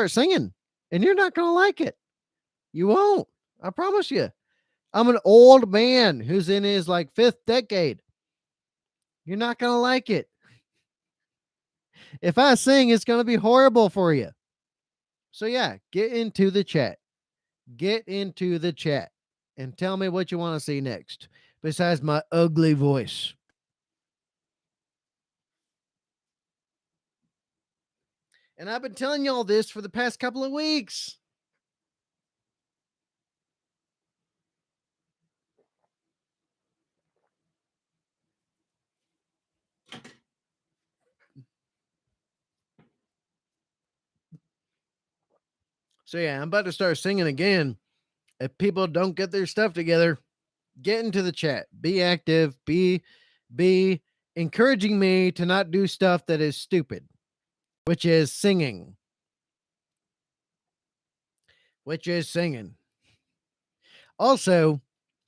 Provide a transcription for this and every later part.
start singing, and you're not going to like it. You won't. I promise you. I'm an old man who's in his like 5th decade. You're not going to like it. If I sing, it's going to be horrible for you. So yeah, get into the chat. Get into the chat and tell me what you want to see next besides my ugly voice. And I've been telling y'all this for the past couple of weeks. So yeah, I'm about to start singing again. If people don't get their stuff together, get into the chat. Be active. Be encouraging me to not do stuff that is stupid, which is singing. Also,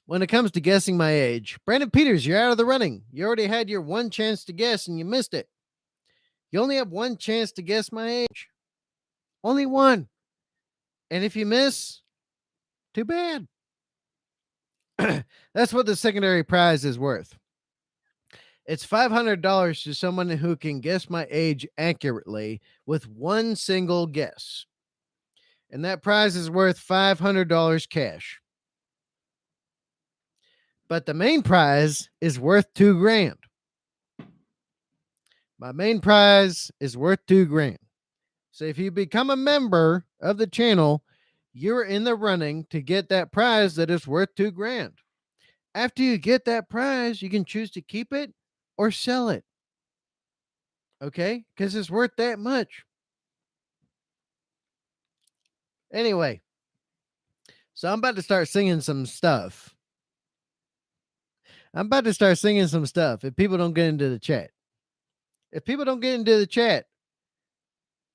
when it comes to guessing my age, Brandon Peters, you're out of the running. You already had your one chance to guess and you missed it. You only have one chance to guess my age. Only one. And if you miss, too bad. That's what the secondary prize is worth. It's $500 to someone who can guess my age accurately with one single guess. And that prize is worth $500 cash. But the main prize is worth $2,000. My main prize is worth $2,000. So if you become a member of the channel, you're in the running to get that prize that is worth $2,000. After you get that prize, you can choose to keep it or sell it. Okay? Because it's worth that much. Anyway, so I'm about to start singing some stuff. If people don't get into the chat. If people don't get into the chat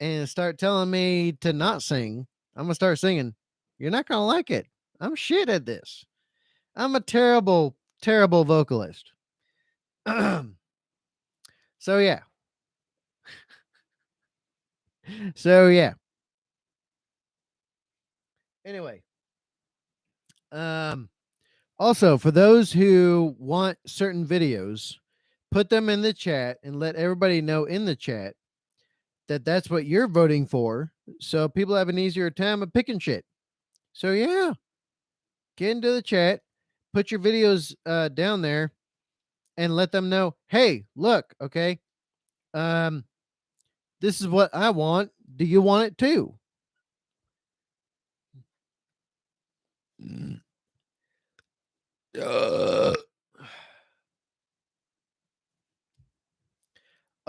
and start telling me to not sing, I'm going to start singing. You're not going to like it. I'm shit at this. I'm a terrible, terrible vocalist. So, yeah. Anyway. Also, for those who want certain videos, put them in the chat and let everybody know in the chat that that's what you're voting for, so people have an easier time of picking shit. So yeah, get into the chat, put your videos down there, and let them know, hey, look, okay, this is what I want. Do you want it too?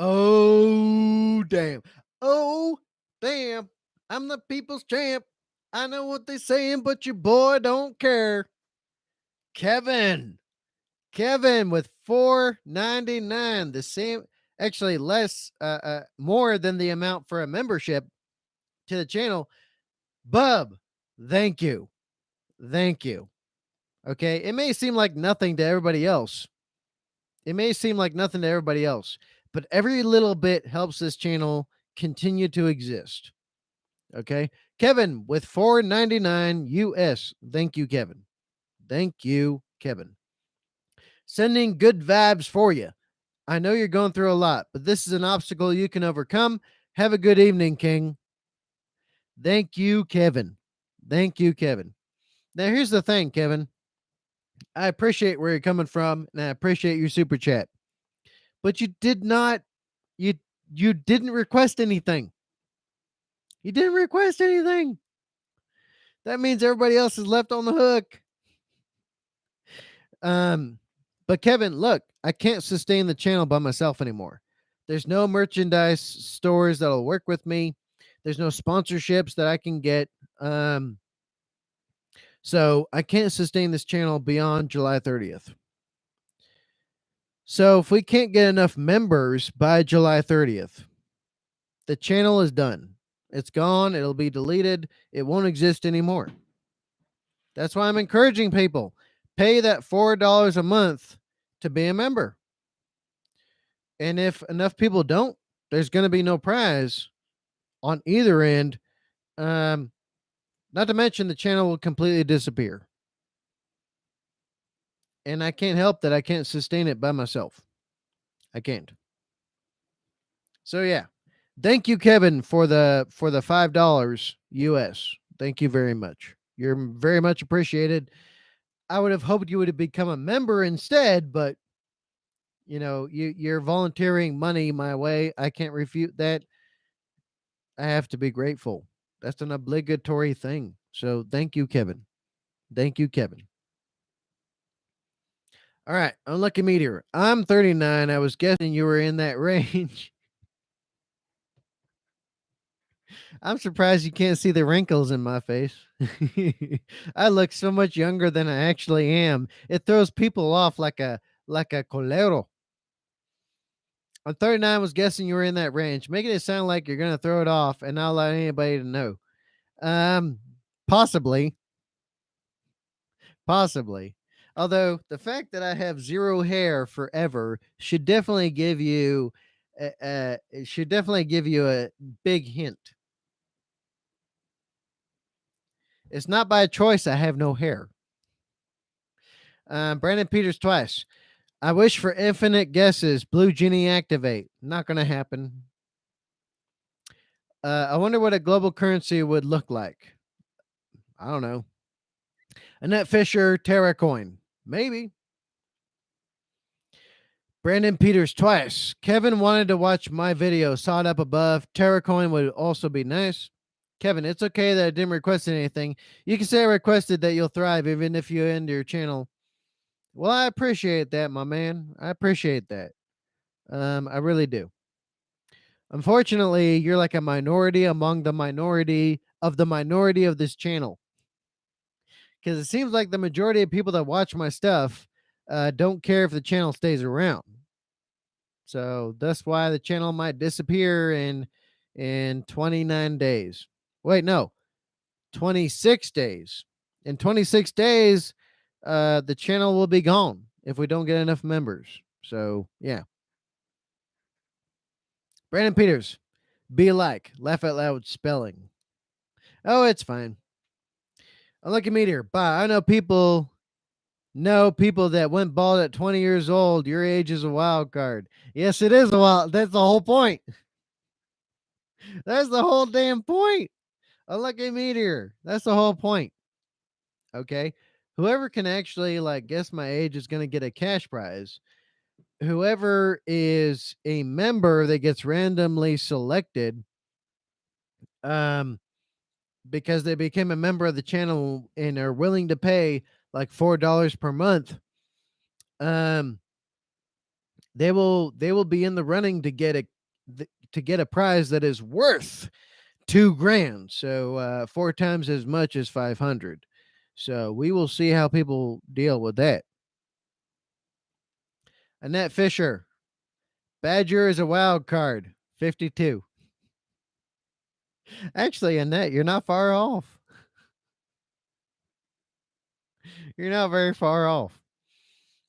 Oh, damn. Oh, damn. I'm the people's champ. I know what they're saying, but your boy don't care. Kevin with $4.99, the same, actually less, more than the amount for a membership to the channel. Bub, thank you. Okay, it may seem like nothing to everybody else. But every little bit helps this channel continue to exist. Okay, Kevin with $4.99 US. Thank you, Kevin. Sending good vibes for you. I know you're going through a lot, but this is an obstacle you can overcome. Have a good evening, King. Thank you, Kevin. Now, here's the thing, Kevin. I appreciate where you're coming from, and I appreciate your super chat. But you didn't request anything. That means everybody else is left on the hook. But Kevin, look, I can't sustain the channel by myself anymore. There's no merchandise stores that'll work with me. There's no sponsorships that I can get. So I can't sustain this channel beyond July 30th. So if we can't get enough members by July 30th, the channel is done. It's gone. It'll be deleted. It won't exist anymore. That's why I'm encouraging people. Pay that $4 a month to be a member. And if enough people don't, there's going to be no prize on either end Not to mention the channel will completely disappear. And I can't help that I can't sustain it by myself. I can't. So yeah. Thank you, Kevin, for the $5 US. Thank you very much. You're very much appreciated. I would have hoped you would have become a member instead, but you're volunteering money my way. I can't refute that. I have to be grateful. That's an obligatory thing. So thank you, Kevin. Thank you, Kevin. All right, Unlucky Meteor. I'm 39. I was guessing you were in that range. I'm surprised you can't see the wrinkles in my face. I look so much younger than I actually am. It throws people off like a colero. I'm 39. Was guessing you were in that range, making it sound like you're gonna throw it off and not allow anybody to know. Um, possibly, possibly. Although the fact that I have zero hair forever should definitely give you, it should definitely give you a big hint. It's not by choice I have no hair. Brandon Peters twice. I wish for infinite guesses. Blue Genie activate. Not going to happen. I wonder what a global currency would look like. I don't know. Annette Fisher, Terracoin. Maybe. Brandon Peters twice. Kevin wanted to watch my video. Saw it up above. Terracoin would also be nice. Kevin, it's okay that I didn't request anything. You can say I requested that you'll thrive even if you end your channel. Well, I appreciate that, my man. I appreciate that. I really do. Unfortunately, you're like a minority among the minority of this channel. Because it seems like the majority of people that watch my stuff don't care if the channel stays around. So that's why the channel might disappear in 29 days. Wait, no, 26 days. In 26 days, the channel will be gone if we don't get enough members. So yeah. Brandon Peters, be like, laugh out loud spelling. Oh, it's fine. Unlucky Meteor, bye. I know people that went bald at 20 years old. Your age is a wild card. Yes, it is a wild. That's the whole point. That's the whole damn point. Unlucky Meteor. That's the whole point. Okay. Whoever can actually guess my age is going to get a cash prize. Whoever is a member that gets randomly selected, because they became a member of the channel and are willing to pay like $4 per month, they will be in the running to get a prize that is worth $2,000. So 4 times as much as 500. So we will see how people deal with that. Annette Fisher, Badger is a wild card. 52. Actually, Annette, you're not far off. You're not very far off.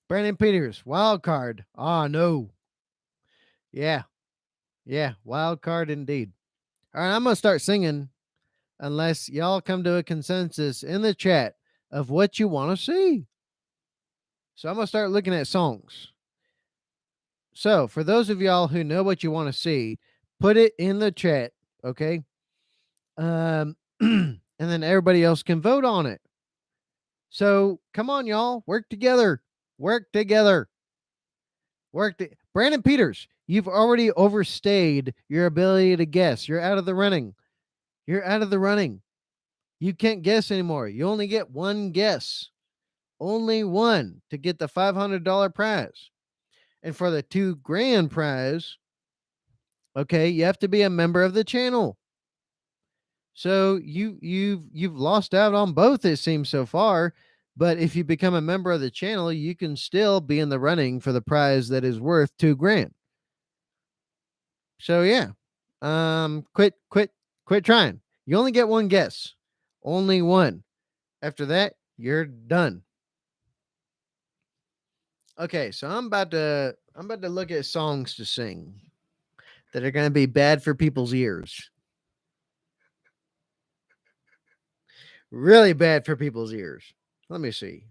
Brandon Peters, wild card. Ah, no. Yeah. Yeah. Wild card indeed. All right. I'm going to start singing unless y'all come to a consensus in the chat of what you want to see. So I'm going to start looking at songs. So for those of y'all who know what you want to see, put it in the chat. Okay. And then everybody else can vote on it. So come on, y'all. Work together. Work together. Brandon Peters, you've already overstayed your ability to guess. You're out of the running. You're out of the running. You can't guess anymore. You only get one guess. Only one to get the $500 prize. And for the $2,000 prize, okay, you have to be a member of the channel. So you've lost out on both, it seems so far. But if you become a member of the channel, you can still be in the running for the prize that is worth $2,000. So yeah. Quit trying. You only get one guess. Only one. After that, you're done. Okay, so I'm about to look at songs to sing that are going to be bad for people's ears. Really bad for people's ears. Let me see.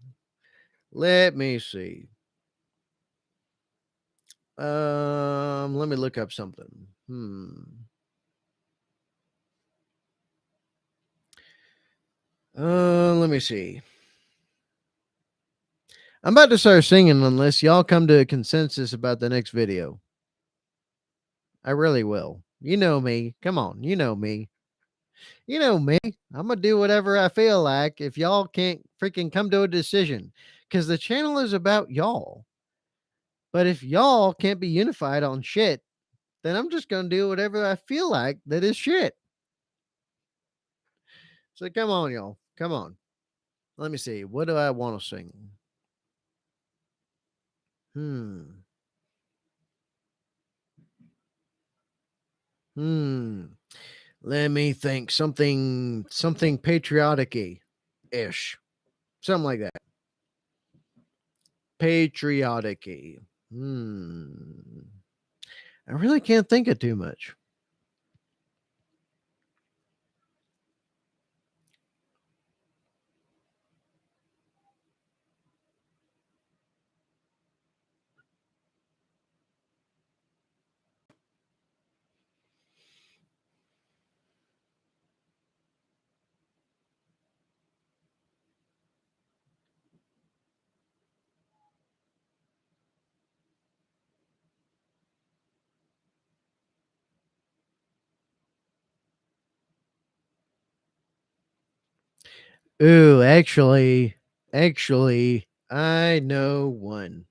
Let me see. Let me look up something. Let me see. I'm about to start singing unless y'all come to a consensus about the next video. I really will. You know me. Come on, you know me. You know me. I'm gonna do whatever I feel like if y'all can't freaking come to a decision. Cause the channel is about y'all. But if y'all can't be unified on shit, then I'm just gonna do whatever I feel like that is shit. So come on, y'all. Come on. Let me see. What do I want to sing? Hmm. Hmm. Let me think. Something patriotic-y ish. Something like that. Patriotic-y. I really can't think of too much. Ooh, actually, I know one.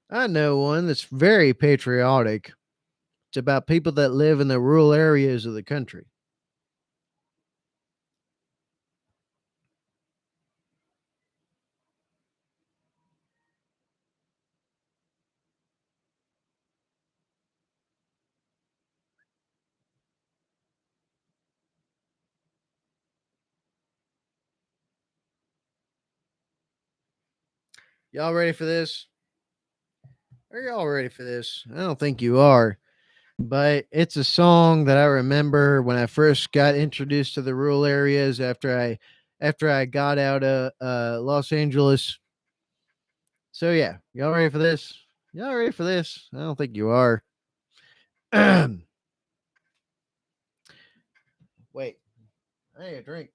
I know one that's very patriotic. It's about people that live in the rural areas of the country. Y'all ready for this? Are y'all ready for this? I don't think you are, but it's a song that I remember when I first got introduced to the rural areas after I got out of Los Angeles. So yeah, y'all ready for this? Y'all ready for this? I don't think you are. Wait, I need a drink.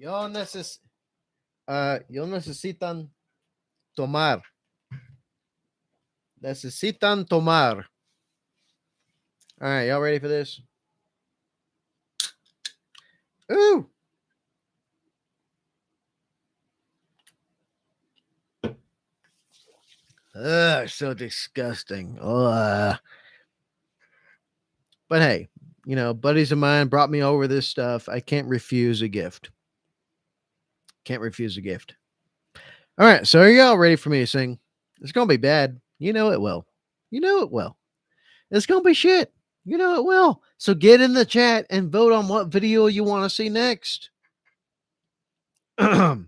Y'all y'all necesitan tomar. Necesitan tomar. All right, y'all ready for this? Ooh. Ugh, so disgusting. Ugh. But hey, buddies of mine brought me over this stuff. I can't refuse a gift. Can't refuse a gift. All right, so are y'all ready for me to sing? It's gonna be bad. You know it will. You know it will. It's gonna be shit. You know it will. So get in the chat and vote on what video you want to see next. The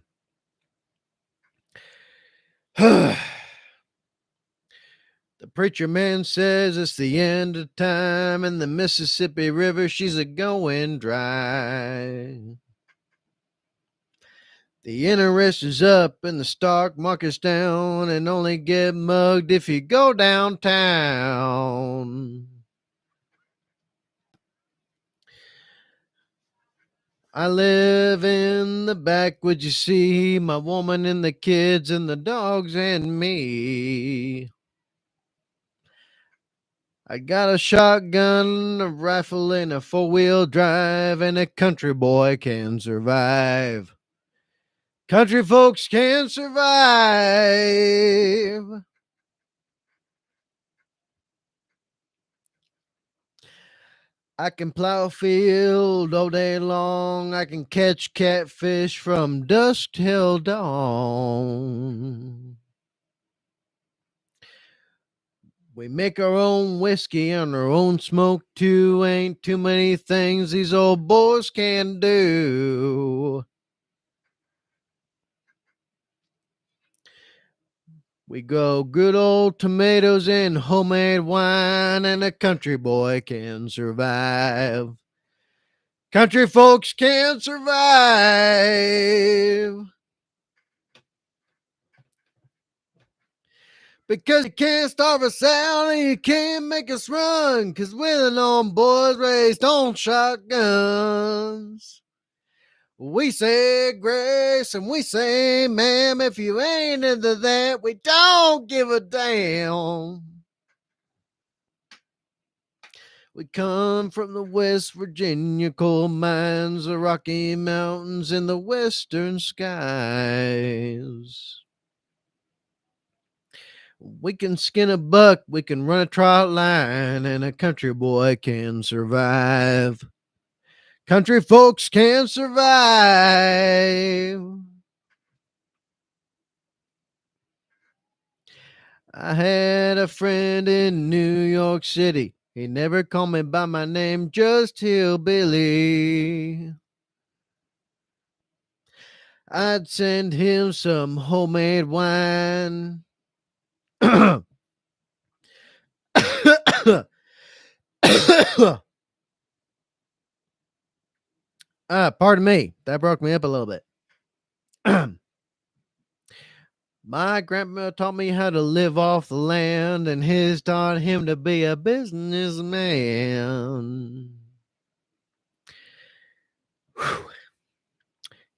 preacher man says it's the end of time and the Mississippi River, she's a going dry. The interest is up and the stock market's down, and only get mugged if you go downtown. I live in the backwoods, you see, my woman and the kids and the dogs and me. I got a shotgun, a rifle, and a four-wheel drive, and a country boy can survive. Country folks can survive. I can plow a field all day long. I can catch catfish from dusk till dawn. We make our own whiskey and our own smoke too. Ain't too many things these old boys can do. We grow good old tomatoes and homemade wine, and a country boy can survive. Country folks can't survive because you can't starve us out and you can't make us run. Cause we're the known boys raised on shotguns. We say grace and we say, ma'am, if you ain't into that, we don't give a damn. We come from the West Virginia coal mines, the Rocky Mountains, and the western skies. We can skin a buck, we can run a trot line, and a country boy can survive. Country folks can survive. I had a friend in New York City. He never called me by my name, just Hillbilly. I'd send him some homemade wine. Pardon me. That broke me up a little bit. My grandma taught me how to live off the land, and his taught him to be a businessman. Whew.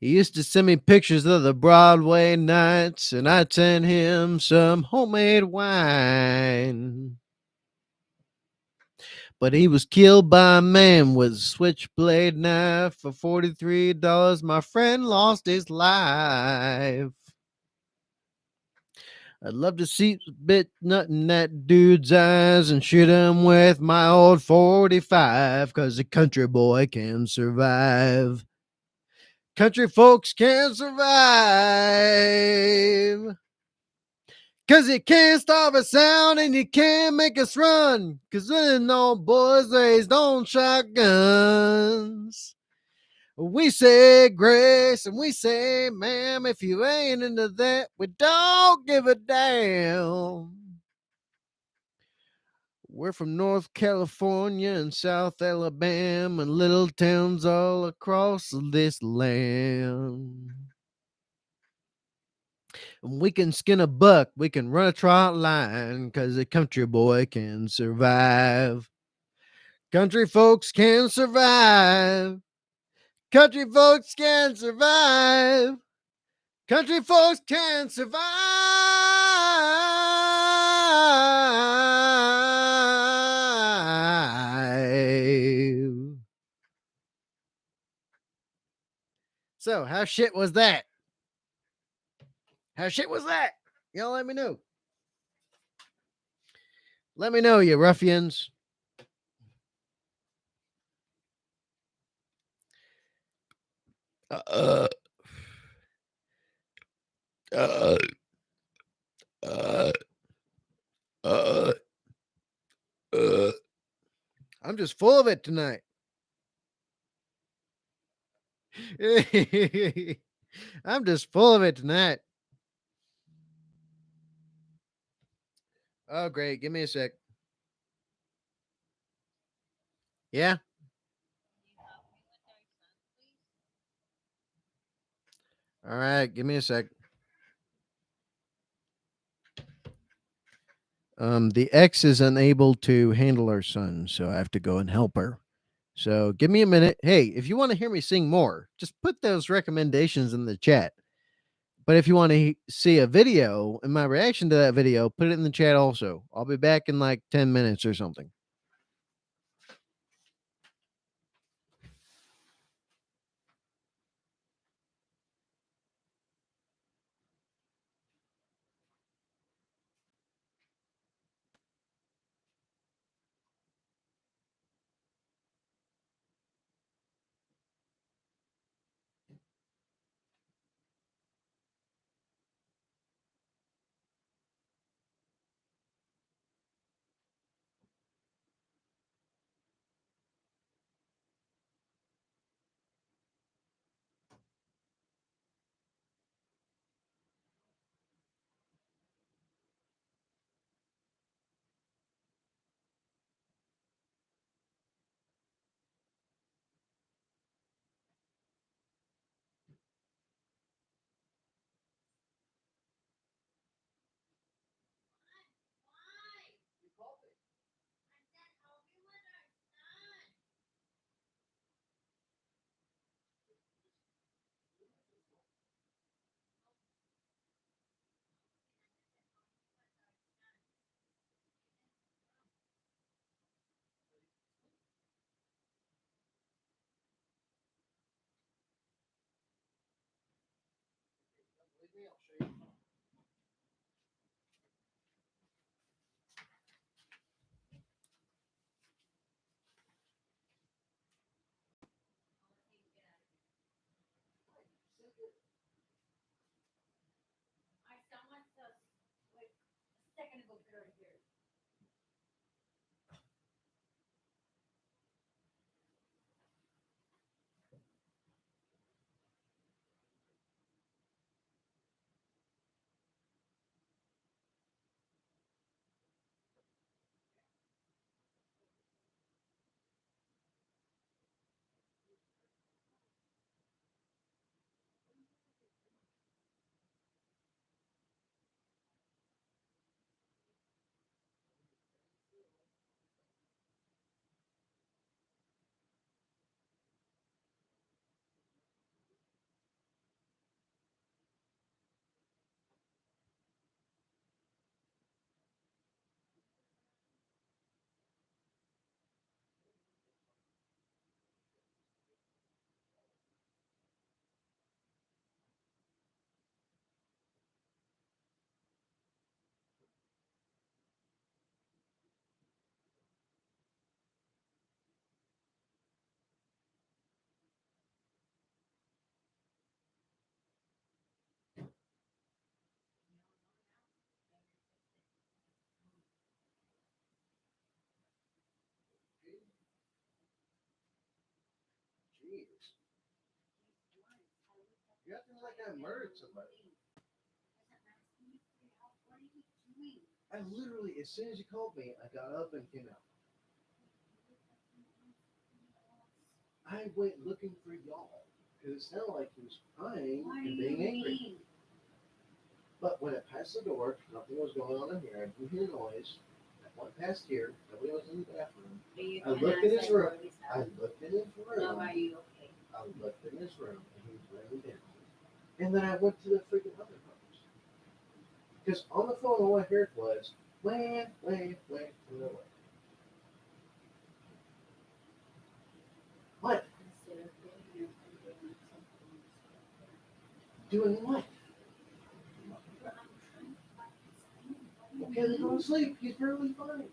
He used to send me pictures of the Broadway nights, and I'd send him some homemade wine. But he was killed by a man with a switchblade knife. For $43, my friend lost his life. I'd love to see a bit nut in that dude's eyes and shoot him with my old 45, 'cause a country boy can survive. Country folks can survive. 'Cause you can't starve us out and you can't make us run. 'Cause we're no boys raised on shotguns. We say grace and we say, ma'am, if you ain't into that, we don't give a damn. We're from North California and South Alabama and little towns all across this land. And we can skin a buck, we can run a trot line, 'cause a country boy can survive. Country folks can survive. Country folks can survive. Country folks can survive. So, how shit was that? How shit was that? Y'all let me know. Let me know, you ruffians. Uh, uh, uh, uh, uh. I'm just full of it tonight. I'm just full of it tonight. Oh, great. Give me a sec. Yeah. All right. Give me a sec. The ex is unable to handle our son, so I have to go and help her. So give me a minute. Hey, if you want to hear me sing more, just put those recommendations in the chat. But if you want to see a video and my reaction to that video, put it in the chat also. I'll be back in like 10 minutes or something. Jeez. You acting like I murdered somebody. I literally, as soon as you called me, I got up and came out. I went looking for y'all because it sounded like he was crying and being angry. But when it passed the door, nothing was going on in here. I didn't hear noise. I went past here. Nobody was in the bathroom. I looked in his room. I looked in his room. Are you okay? I looked in his room and he was laying down. And then I went to the freaking other rooms. Because on the phone, all I heard was, wait. What? Doing what? Okay, then go to sleep. He's barely fine.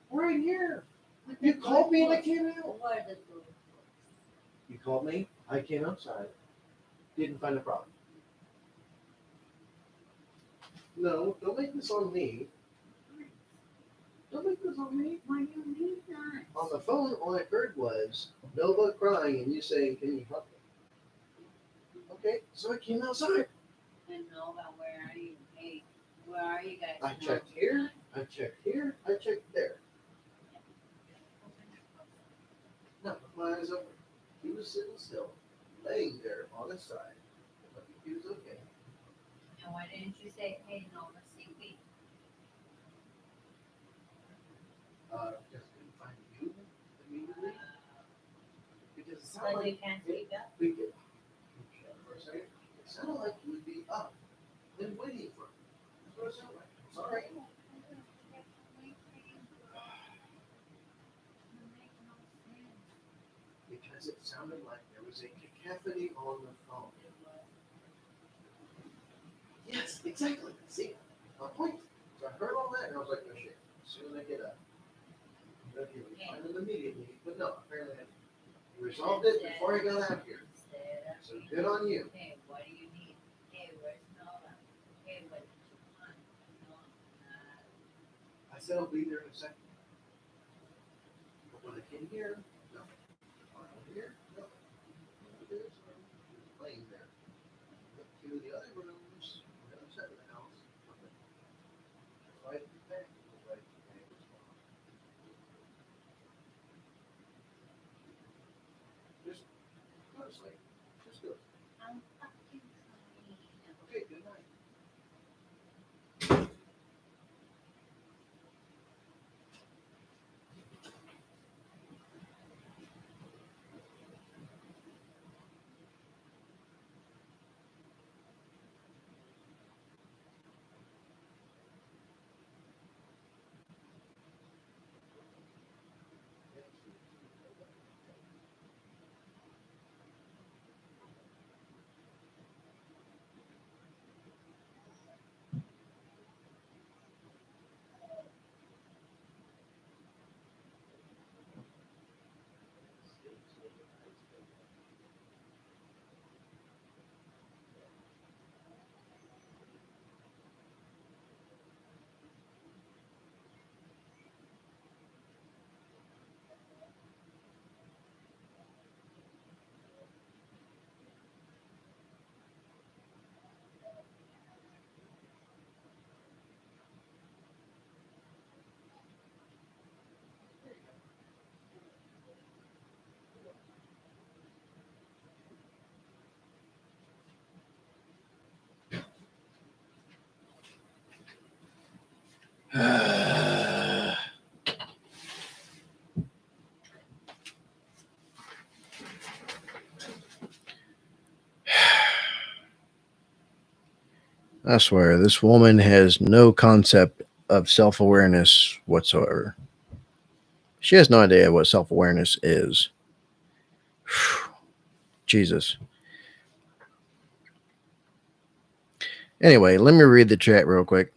Right here. You called me and I came out. You called me. I came outside. Didn't find a problem. No, don't make this on me. Don't make this on me. Why do you need that? On the phone, all I heard was Nova crying and you saying, "Can you help me?" Okay, so I came outside. And Nova, where are you? Hey, where are you guys? I checked here. I checked here. I checked there. No, my eyes open. He was sitting still, laying there on his side. But he was okay. And why didn't you say, hey, Nova, sleepy? Just couldn't find you immediately. Because it So sounded you like can't sleep up? for a second, it sounded like you would be up and waiting for me. That's what it sounded like. Sorry. Because it sounded like there was a cacophony on the phone. Yes, exactly. See, my point. So I heard all that and I was like, no shit. As soon as I get up, I'm going to find them immediately. But no, apparently I resolved it before I got out here. So good on you. Hey, what do you need? Hey, where's Nova? Hey, what did you want? No, I said I'll be there in a second. But when I came here, no. When I went here, no. When I went to this room, he was laying there. Went to the other rooms on the other side of the house. Nothing. Right back. Right back. Just go to sleep. Just go. I'm fucking trying. Okay, good night. I swear, this woman has no concept of self awareness whatsoever. She has no idea what self awareness is. Jesus. Anyway, let me read the chat real quick.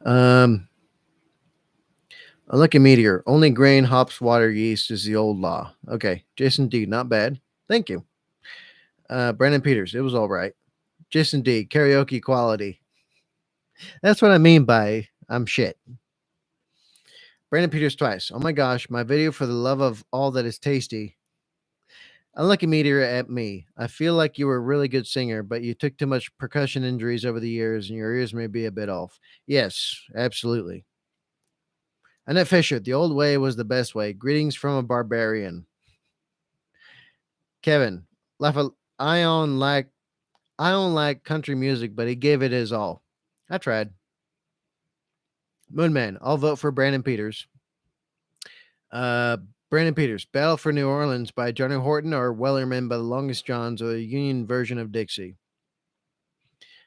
Um, Unlucky Meteor. Only grain, hops, water, yeast is the old law. Okay. Jason D. Not bad. Thank you. Brandon Peters. It was all right. Jason D. Karaoke quality. That's what I mean by I'm shit. Brandon Peters twice. Oh my gosh. My video for the love of all that is tasty. Unlucky Meteor at me. I feel like you were a really good singer, but you took too much percussion injuries over the years and your ears may be a bit off. Yes, absolutely. Annette Fisher, the old way was the best way. Greetings from a barbarian. Kevin, Ion like I don't like country music, but he gave it his all. I tried. Moonman, I'll vote for Brandon Peters. Uh, Brandon Peters, Battle for New Orleans by Johnny Horton or Wellerman by the Longest Johns or the Union version of Dixie.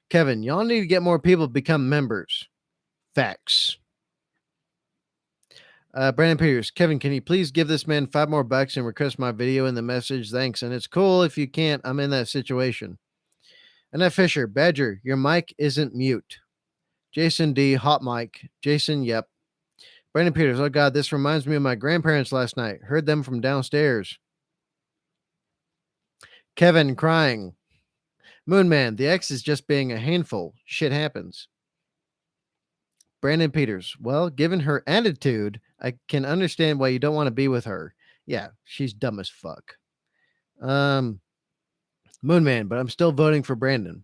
Kevin, y'all need to get more people to become members. Facts. Brandon Peters, Kevin, can you please give this man $5 more and request my video in the message? Thanks. And it's cool if you can't. I'm in that situation. Annette Fisher, Badger, your mic isn't mute. Jason D, hot mic. Jason, yep. Brandon Peters, oh God, this reminds me of my grandparents last night. Heard them from downstairs. Kevin crying. Moonman, the ex is just being a handful. Shit happens. Brandon Peters, well, given her attitude, I can understand why you don't want to be with her. Yeah, she's dumb as fuck. Moonman, but I'm still voting for Brandon.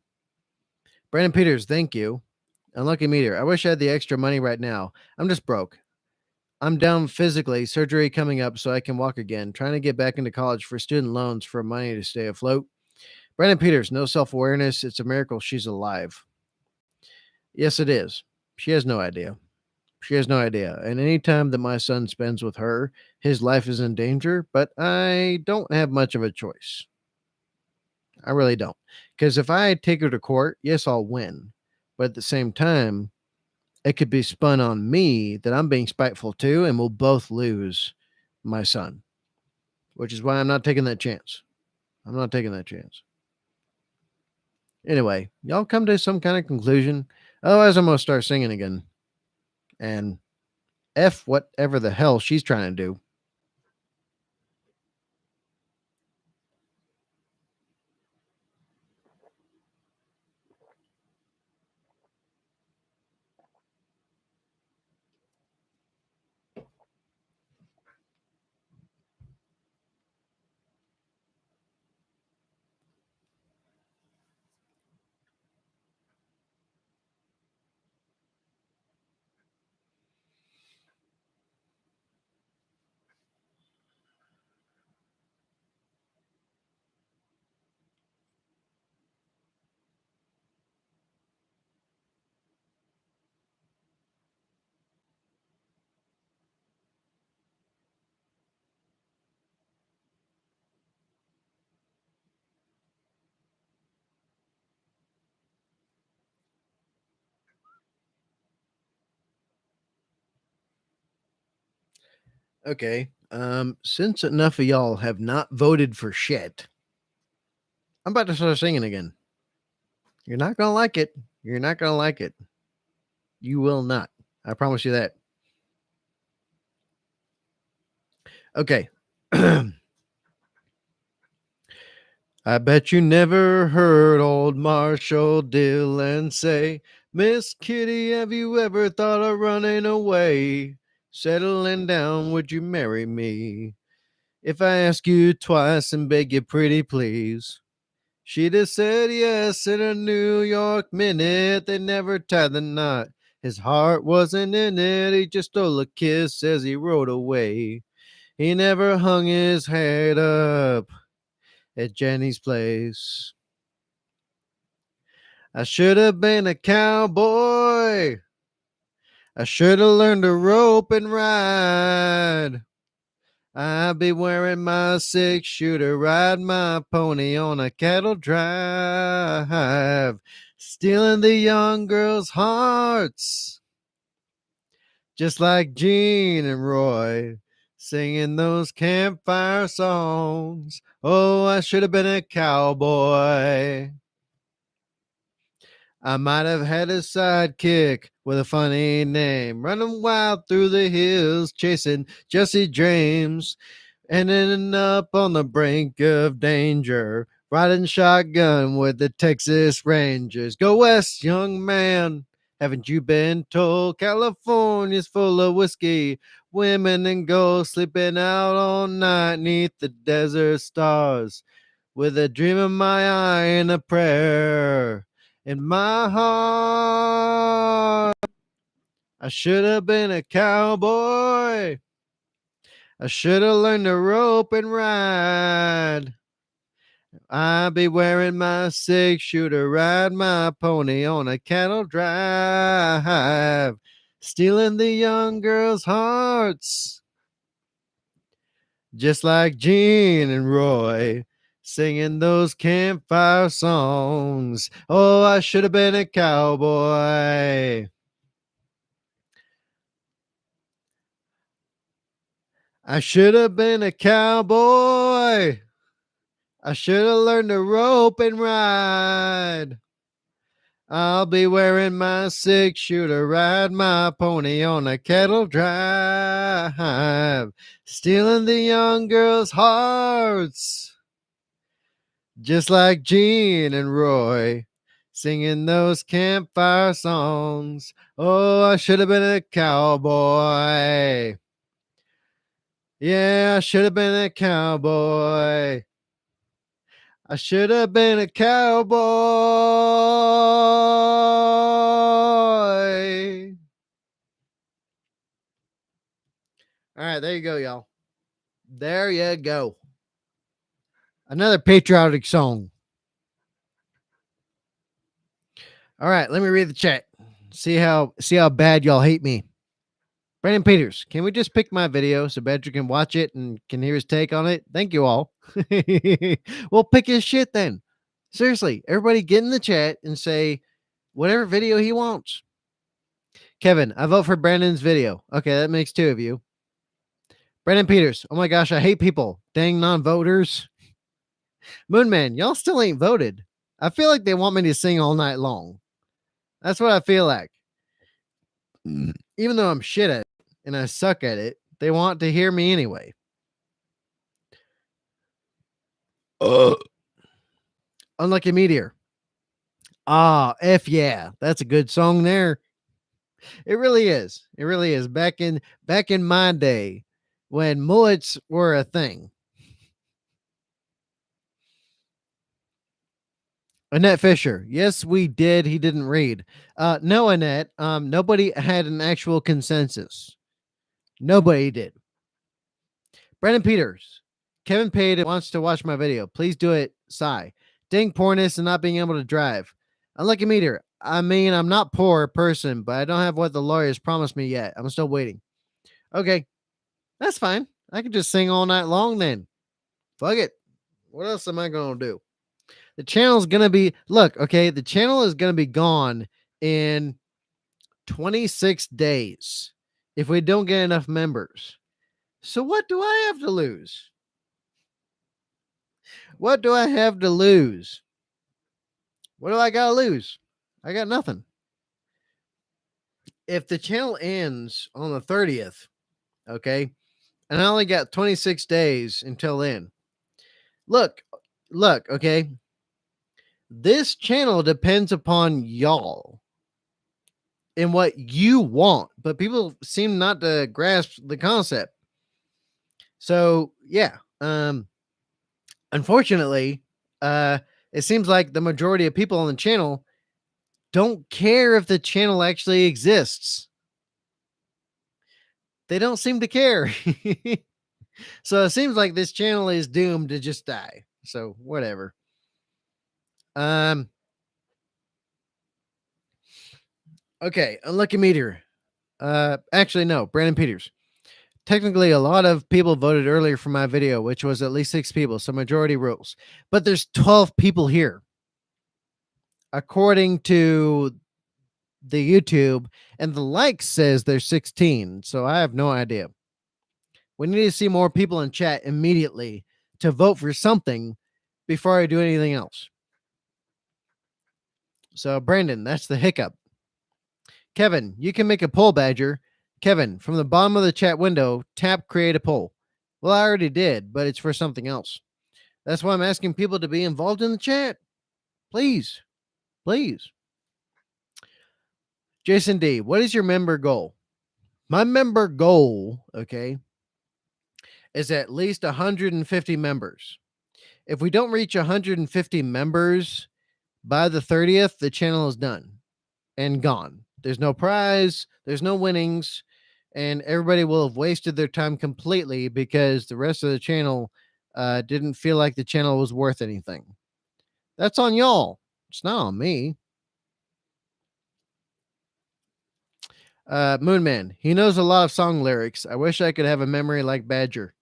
Brandon Peters, thank you. Unlucky Meteor, I wish I had the extra money right now. I'm just broke. I'm down physically, surgery coming up so I can walk again, trying to get back into college for student loans for money to stay afloat. Brandon Peters, no self awareness. It's a miracle she's alive. Yes, it is. She has no idea. She has no idea. And any time that my son spends with her, his life is in danger, but I don't have much of a choice. I really don't. Because if I take her to court, yes, I'll win. But at the same time, it could be spun on me that I'm being spiteful too, and we'll both lose my son, which is why I'm not taking that chance. I'm not taking that chance. Anyway, y'all come to some kind of conclusion. Otherwise, I'm going to start singing again. And F whatever the hell she's trying to do. Okay. Since enough of y'all have not voted for shit, I'm about to start singing again. You're not gonna like it. You're not gonna like it. You will not. I promise you that. Okay. I bet you never heard old Marshall Dillon say, Miss Kitty, have you ever thought of running away? Settling down, would you marry me? If I ask you twice and beg you pretty please. She'd have said yes in a New York minute. They never tied the knot. His heart wasn't in it. He just stole a kiss as he rode away. He never hung his head up at Jenny's place. I should have been a cowboy. I should have learned to rope and ride. I'll be wearing my 6-shooter, ride my pony on a cattle drive, stealing the young girls' hearts, just like Gene and Roy, singing those campfire songs. Oh, I should have been a cowboy. I might have had a sidekick with a funny name, running wild through the hills, chasing Jesse James, and ending up on the brink of danger, riding shotgun with the Texas Rangers. Go west, young man. Haven't you been told California's full of whiskey, women and gold, sleeping out all night neath the desert stars, with a dream in my eye and a prayer in my heart. I should have been a cowboy. I should have learned to rope and ride. I'll be wearing my 6-shooter, ride my pony on a cattle drive, stealing the young girls' hearts, just like Gene and Roy, singing those campfire songs. Oh, I should have been a cowboy. I should have been a cowboy. I should have learned to rope and ride. I'll be wearing my 6-shooter, ride my pony on a cattle drive, stealing the young girls' hearts, just like Gene and Roy, singing those campfire songs. Oh, I should have been a cowboy. Yeah, I should have been a cowboy. I should have been a cowboy. All right, there you go, y'all. There you go. Another patriotic song. All right, let me read the chat. See how bad y'all hate me. Brandon Peters, can we just pick my video so Badger can watch it and can hear his take on it? Thank you all. We'll pick his shit then. Seriously, everybody get in the chat and say whatever video he wants. Kevin, I vote for Brandon's video. Okay, that makes 2 of you. Brandon Peters, oh my gosh, I hate people. Dang non-voters. Moonman, y'all still ain't voted. I feel like they want me to sing all night long. That's what I feel like. Even though I'm shit at it and I suck at it, they want to hear me anyway. Unlucky Meteor. Ah, F yeah. That's a good song there. It really is. It really is. Back in my day when mullets were a thing. Annette Fisher. Yes, we did. He didn't read. No, Annette. Nobody had an actual consensus. Nobody did. Brandon Peters. Kevin paid and wants to watch my video. Please do it, Sigh. Dang poorness and not being able to drive. Unlucky Meteor. I mean, I'm not poor person, but I don't have what the lawyers promised me yet. I'm still waiting. Okay. That's fine. I can just sing all night long then. Fuck it. What else am I going to do? The channel's going to be, look, okay, the channel is going to be gone in 26 days if we don't get enough members. So what do I have to lose? What do I have to lose? What do I got to lose? I got nothing. If the channel ends on the 30th, okay, and I only got 26 days until then. Look, okay. This channel depends upon y'all and what you want, but people seem not to grasp the concept. So, yeah, unfortunately, it seems like the majority of people on the channel don't care if the channel actually exists. They don't seem to care. So it seems like this channel is doomed to just die. So whatever. Okay, Unlucky Meteor. Actually, no, Brandon Peters. technically a lot of people voted earlier for my video, which was at least 6 people, so majority rules. But there's 12 people here. According to the YouTube, and the likes says there's 16, so I have no idea. We need to see more people in chat immediately to vote for something before I do anything else. So, Brandon, that's the hiccup. Kevin, you can make a poll, Badger. Kevin, from the bottom of the chat window, tap create a poll. Well, I already did, but it's for something else. That's why I'm asking people to be involved in the chat. Please. Please. Jason D, what is your member goal? My member goal, okay, is at least 150 members. If we don't reach 150 members by the 30th, the channel is done and gone. There's no prize, there's no winnings, and everybody will have wasted their time completely because the rest of the channel didn't feel like the channel was worth anything. That's on y'all. It's not on me. Moonman, he knows a lot of song lyrics. I wish I could have a memory like Badger.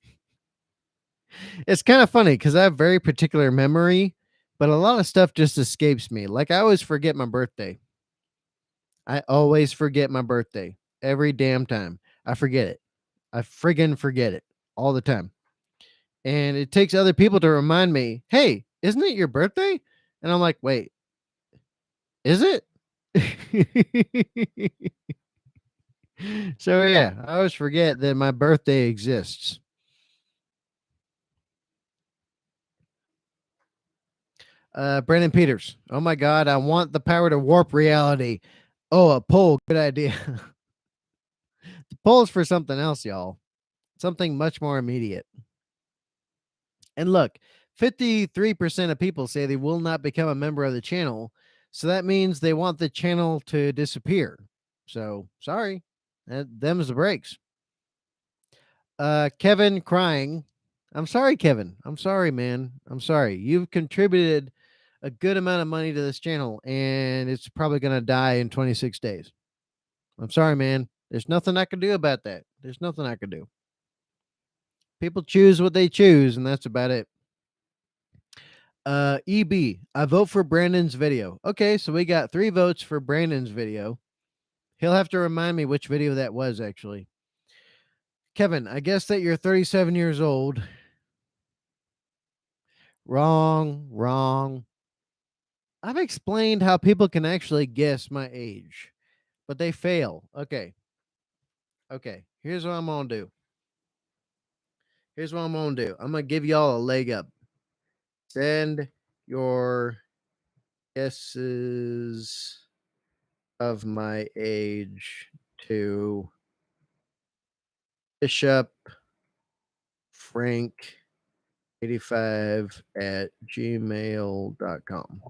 It's kind of funny because I have very particular memory, but a lot of stuff just escapes me. Like I always forget my birthday. I always forget my birthday every damn time. I forget it. I friggin' forget it all the time. And it takes other people to remind me, hey, isn't it your birthday? And I'm like, wait, is it? So, yeah, I always forget that my birthday exists. Brandon Peters. Oh my God, I want the power to warp reality. Oh, a poll. Good idea. The poll is for something else, y'all. Something much more immediate. And look, 53% of people say they will not become a member of the channel. So that means they want the channel to disappear. So sorry. Them's the breaks. Kevin crying. I'm sorry, Kevin. I'm sorry, man. I'm sorry. You've contributed a good amount of money to this channel, and it's probably going to die in 26 days. I'm sorry, man. There's nothing I can do about that. There's nothing I can do. People choose what they choose, and that's about it. EB, I vote for Brandon's video. Okay, so we got 3 votes for Brandon's video. He'll have to remind me which video that was, actually. Kevin, I guess that you're 37 years old. Wrong, wrong. I've explained how people can actually guess my age, but they fail. Okay. Okay, here's what I'm going to do. Here's what I'm going to do. I'm going to give y'all a leg up. Send your guesses of my age to Bishop Frank 85 at gmail.com.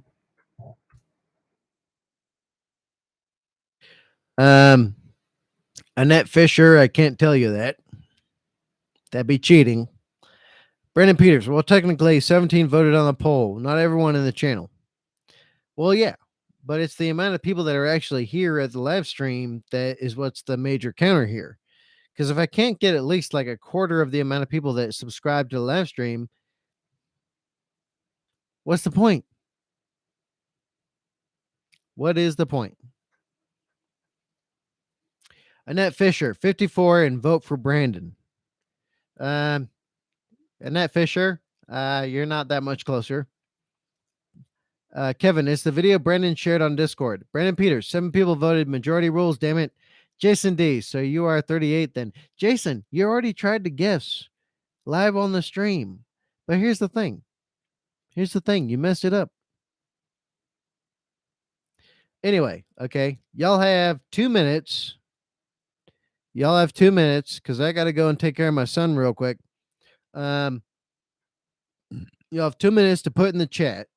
Annette Fisher, I can't tell you that. That'd be cheating. Brandon Peters, well, technically 17 voted on the poll. Not everyone in the channel. Well, yeah, but it's the amount of people that are actually here at the live stream that is what's the major counter here. Because if I can't get at least like a quarter of the amount of people that subscribe to the live stream, what's the point? What is the point? Annette Fisher, 54, and vote for Brandon. Annette Fisher, you're not that much closer. Kevin, it's the video Brandon shared on Discord. Brandon Peters, 7 people voted. Majority rules, damn it. Jason D, so you are 38 then. Jason, you already tried to guess live on the stream. But here's the thing. Here's the thing. You messed it up. Anyway, okay. Y'all have 2 minutes. Y'all have 2 minutes because I got to go and take care of my son real quick. You'll have 2 minutes to put in the chat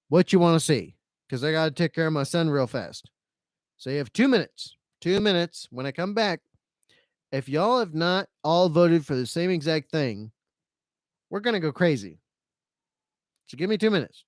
what you want to see because I got to take care of my son real fast. So you have 2 minutes. 2 minutes. When I come back, if y'all have not all voted for the same exact thing, we're going to go crazy. So give me 2 minutes.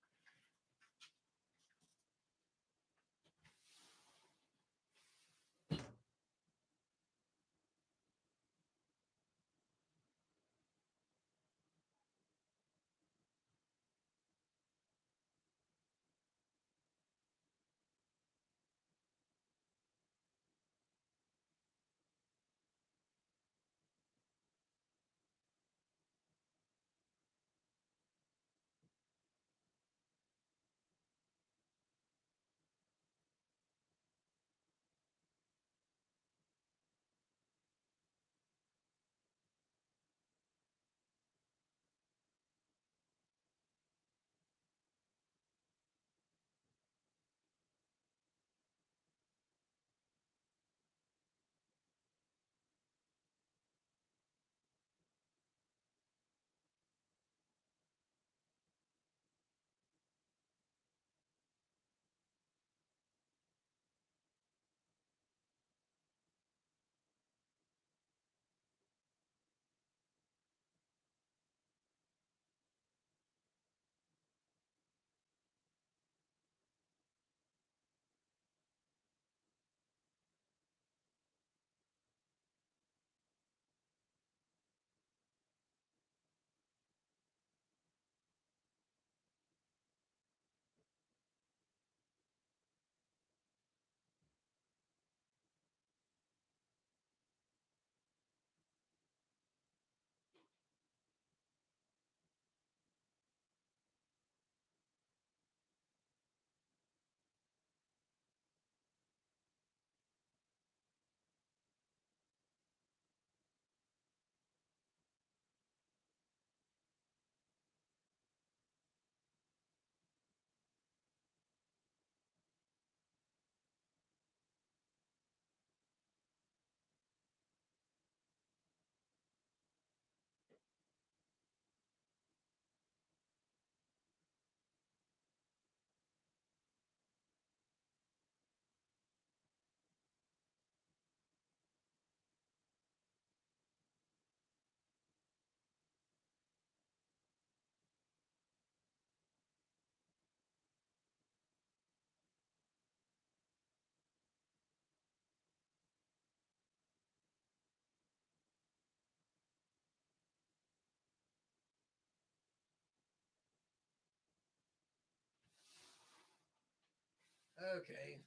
Okay.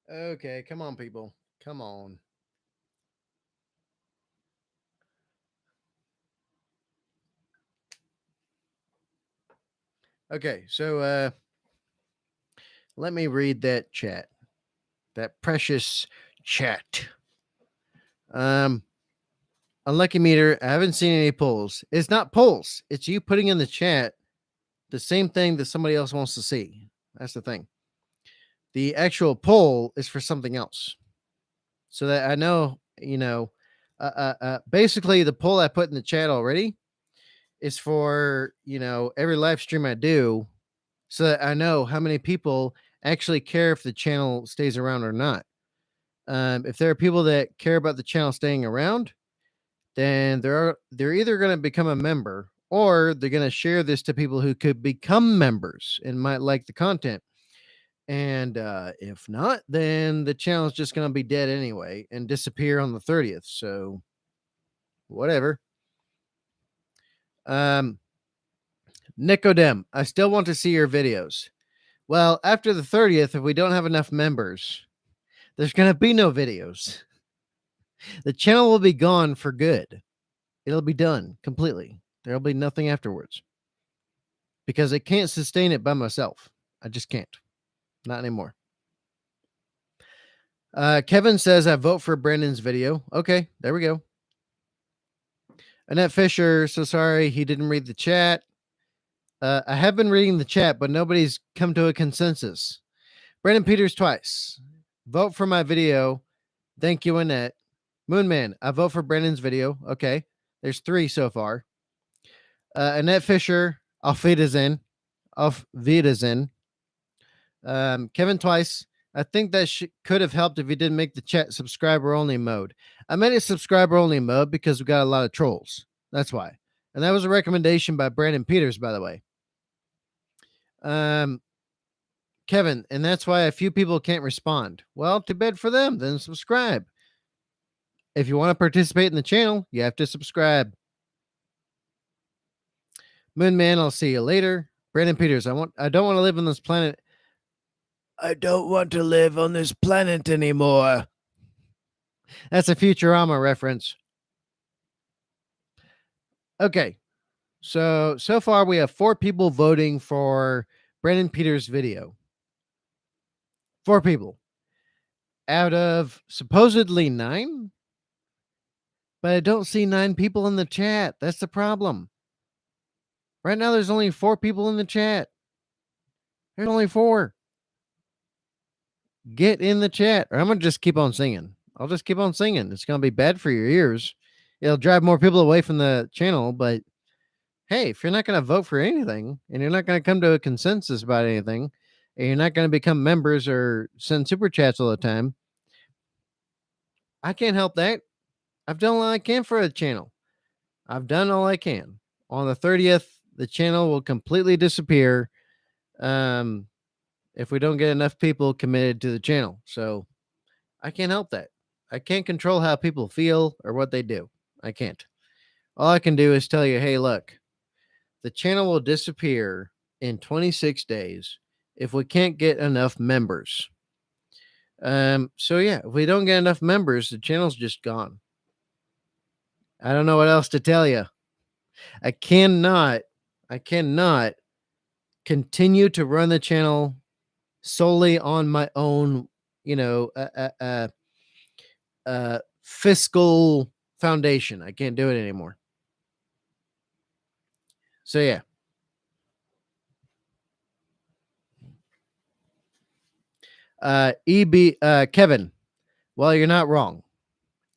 Okay, come on, people. Come on. Okay, so let me read that chat. That precious chat. Um Unlucky meter, I haven't seen any polls. It's not polls. It's you putting in the chat the same thing that somebody else wants to see. That's the thing. The actual poll is for something else. So that I know, basically the poll I put in the chat already is for, every live stream I do so that I know how many people actually care if the channel stays around or not. If there are people that care about the channel staying around, then they're either going to become a member or they're going to share this to people who could become members and might like the content. And if not, then the channel's just going to be dead anyway and disappear on the 30th. So whatever. Um, Nicodem, I still want to see your videos. Well, after the 30th, if we don't have enough members, there's going to be no videos. The channel will be gone for good. It'll be done completely. There'll be nothing afterwards because I can't sustain it by myself. I just can't. Not anymore. Kevin says I vote for Brandon's video. Okay, there we go. Annette Fisher, so sorry he didn't read the chat. I have been reading the chat, but nobody's come to a consensus. Brandon Peters twice. Vote for my video. Thank you, Annette. Moonman, I vote for Brandon's video. Okay, there's 3 so far. Annette Fisher, auf Wiedersehen. Auf Wiedersehen. Kevin twice. I think that could have helped if you didn't make the chat subscriber only mode. I made it subscriber only mode because we got a lot of trolls. That's why. And that was a recommendation by Brandon Peters, by the way. Kevin, and that's why a few people can't respond. Well, too bad for them. Then subscribe. If you want to participate in the channel, you have to subscribe. Moonman, I'll see you later. Brandon Peters, I don't want to live on this planet. I don't want to live on this planet anymore. That's a Futurama reference. Okay. So far we have 4 people voting for Brandon Peters' video. 4 people. Out of supposedly 9? But I don't see 9 people in the chat. That's the problem. Right now there's only 4 people in the chat. There's only 4. Get in the chat, or I'm going to just keep on singing. I'll just keep on singing. It's going to be bad for your ears. It'll drive more people away from the channel, but hey, if you're not going to vote for anything and you're not going to come to a consensus about anything and you're not going to become members or send super chats all the time, I can't help that. I've done all I can for the channel. I've done all I can. On the 30th, the channel will completely disappear if we don't get enough people committed to the channel. So I can't help that. I can't control how people feel or what they do. I can't. All I can do is tell you, hey, look, the channel will disappear in 26 days if we can't get enough members. So yeah, if we don't get enough members, the channel's just gone. I don't know what else to tell you. I cannot continue to run the channel solely on my own, fiscal foundation. I can't do it anymore. So yeah. Kevin, well, you're not wrong.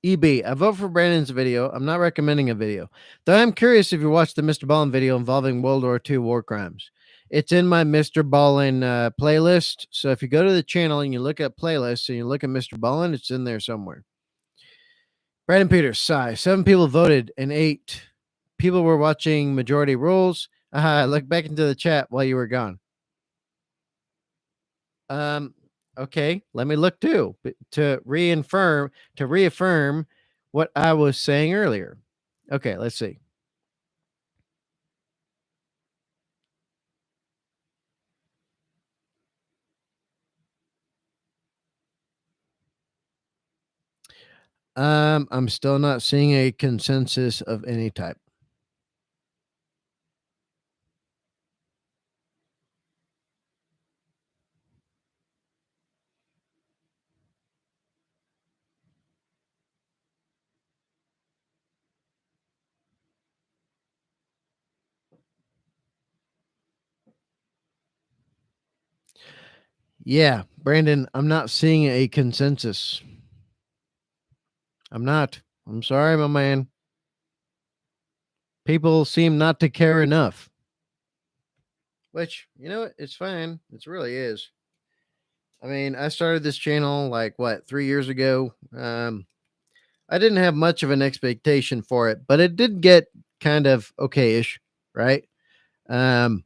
EB, I vote for Brandon's video. I'm not recommending a video. Though I'm curious if you watched the Mr. Ballin video involving World War II war crimes. It's in my Mr. Ballin playlist. So if you go to the channel and you look at playlists and you look at Mr. Ballin, it's in there somewhere. Brandon Peters, sigh. 7 people voted and 8 people were watching majority rules. I looked back into the chat while you were gone. Okay, let me look too to reaffirm what I was saying earlier. Okay, let's see. I'm still not seeing a consensus of any type. Yeah, Brandon, I'm not seeing a consensus. I'm not. I'm sorry, my man. People seem not to care enough. Which, you know what? It's fine. It really is. I mean, I started this channel like what, 3 years ago. I didn't have much of an expectation for it, but it did get kind of okay-ish, right? Um,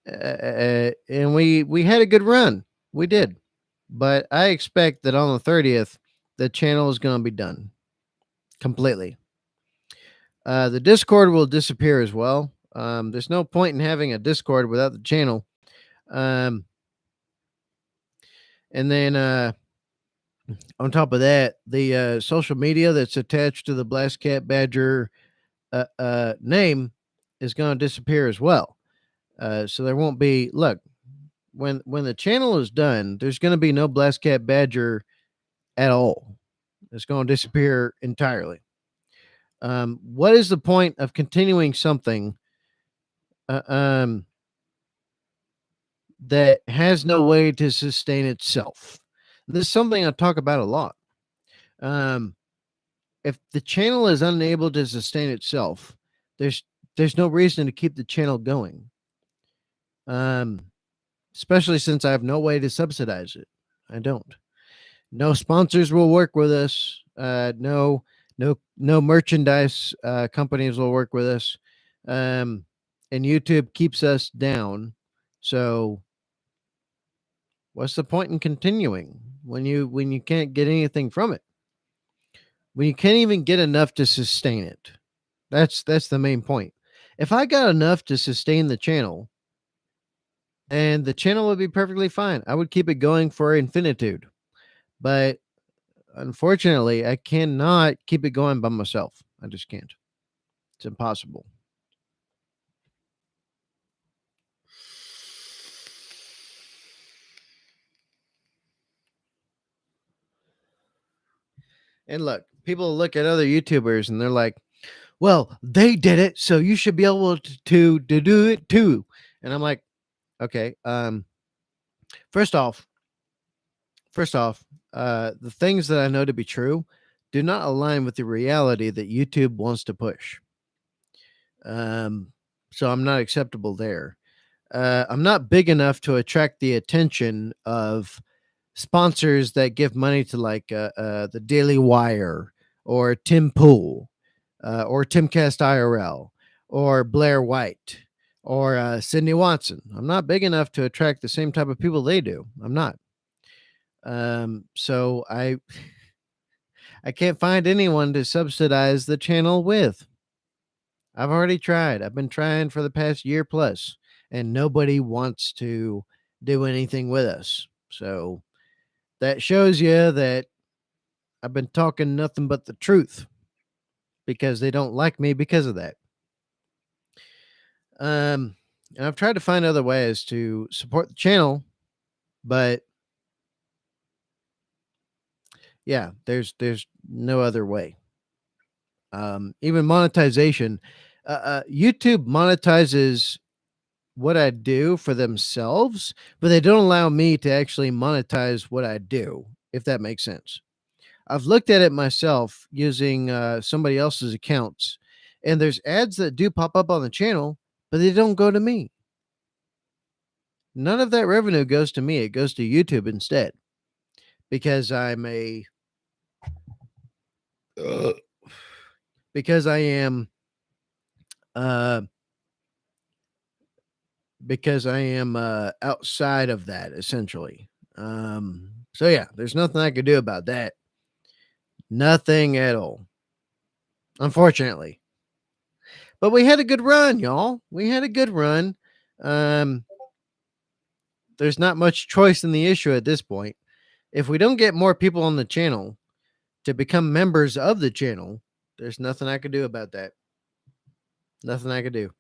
and we had a good run. We did, but I expect that on the 30th, the channel is going to be done completely. The Discord will disappear as well. There's no point in having a Discord without the channel. Um, and then on top of that, the social media that's attached to the BlastCapBadger name is going to disappear as well. So there won't be look when the channel is done. There's going to be no BlastCapBadger at all. It's going to disappear entirely. What is the point of continuing something uh, um, that has no way to sustain itself? This is something I talk about a lot. Um, if the channel is unable to sustain itself, there's there's no reason to keep the channel going. Um, especially since I have no way to subsidize it. I don't. No sponsors will work with us. No merchandise companies will work with us. Um, and YouTube keeps us down. So what's the point in continuing when you can't get anything from it? When you can't even get enough to sustain it. That's the main point. If I got enough to sustain the channel, and the channel would be perfectly fine. I would keep it going for infinitude. But unfortunately, I cannot keep it going by myself. I just can't. It's impossible. And look, people look at other YouTubers and they're like, well, they did it, so you should be able to do it too. And I'm like, okay, first off, first off, the things that I know to be true do not align with the reality that YouTube wants to push. Um, so I'm not acceptable there. I'm not big enough to attract the attention of sponsors that give money to like the Daily Wire or Tim Pool or Timcast IRL or Blair White or Sydney Watson. I'm not big enough to attract the same type of people they do. I'm not. So I can't find anyone to subsidize the channel with. I've already tried. I've been trying for the past year plus, and nobody wants to do anything with us. So that shows you that I've been talking nothing but the truth because they don't like me because of that. And I've tried to find other ways to support the channel, but yeah, there's no other way. Even monetization, YouTube monetizes what I do for themselves, but they don't allow me to actually monetize what I do, if that makes sense. I've looked at it myself using somebody else's accounts, and there's ads that do pop up on the channel, but they don't go to me. None of that revenue goes to me. It goes to YouTube instead because I'm a because I am uh because I am outside of that essentially. So yeah, there's nothing I could do about that. Nothing at all. Unfortunately. But we had a good run, y'all. We had a good run. Um, there's not much choice in the issue at this point. If we don't get more people on the channel to become members of the channel, there's nothing I could do about that. Nothing I could do.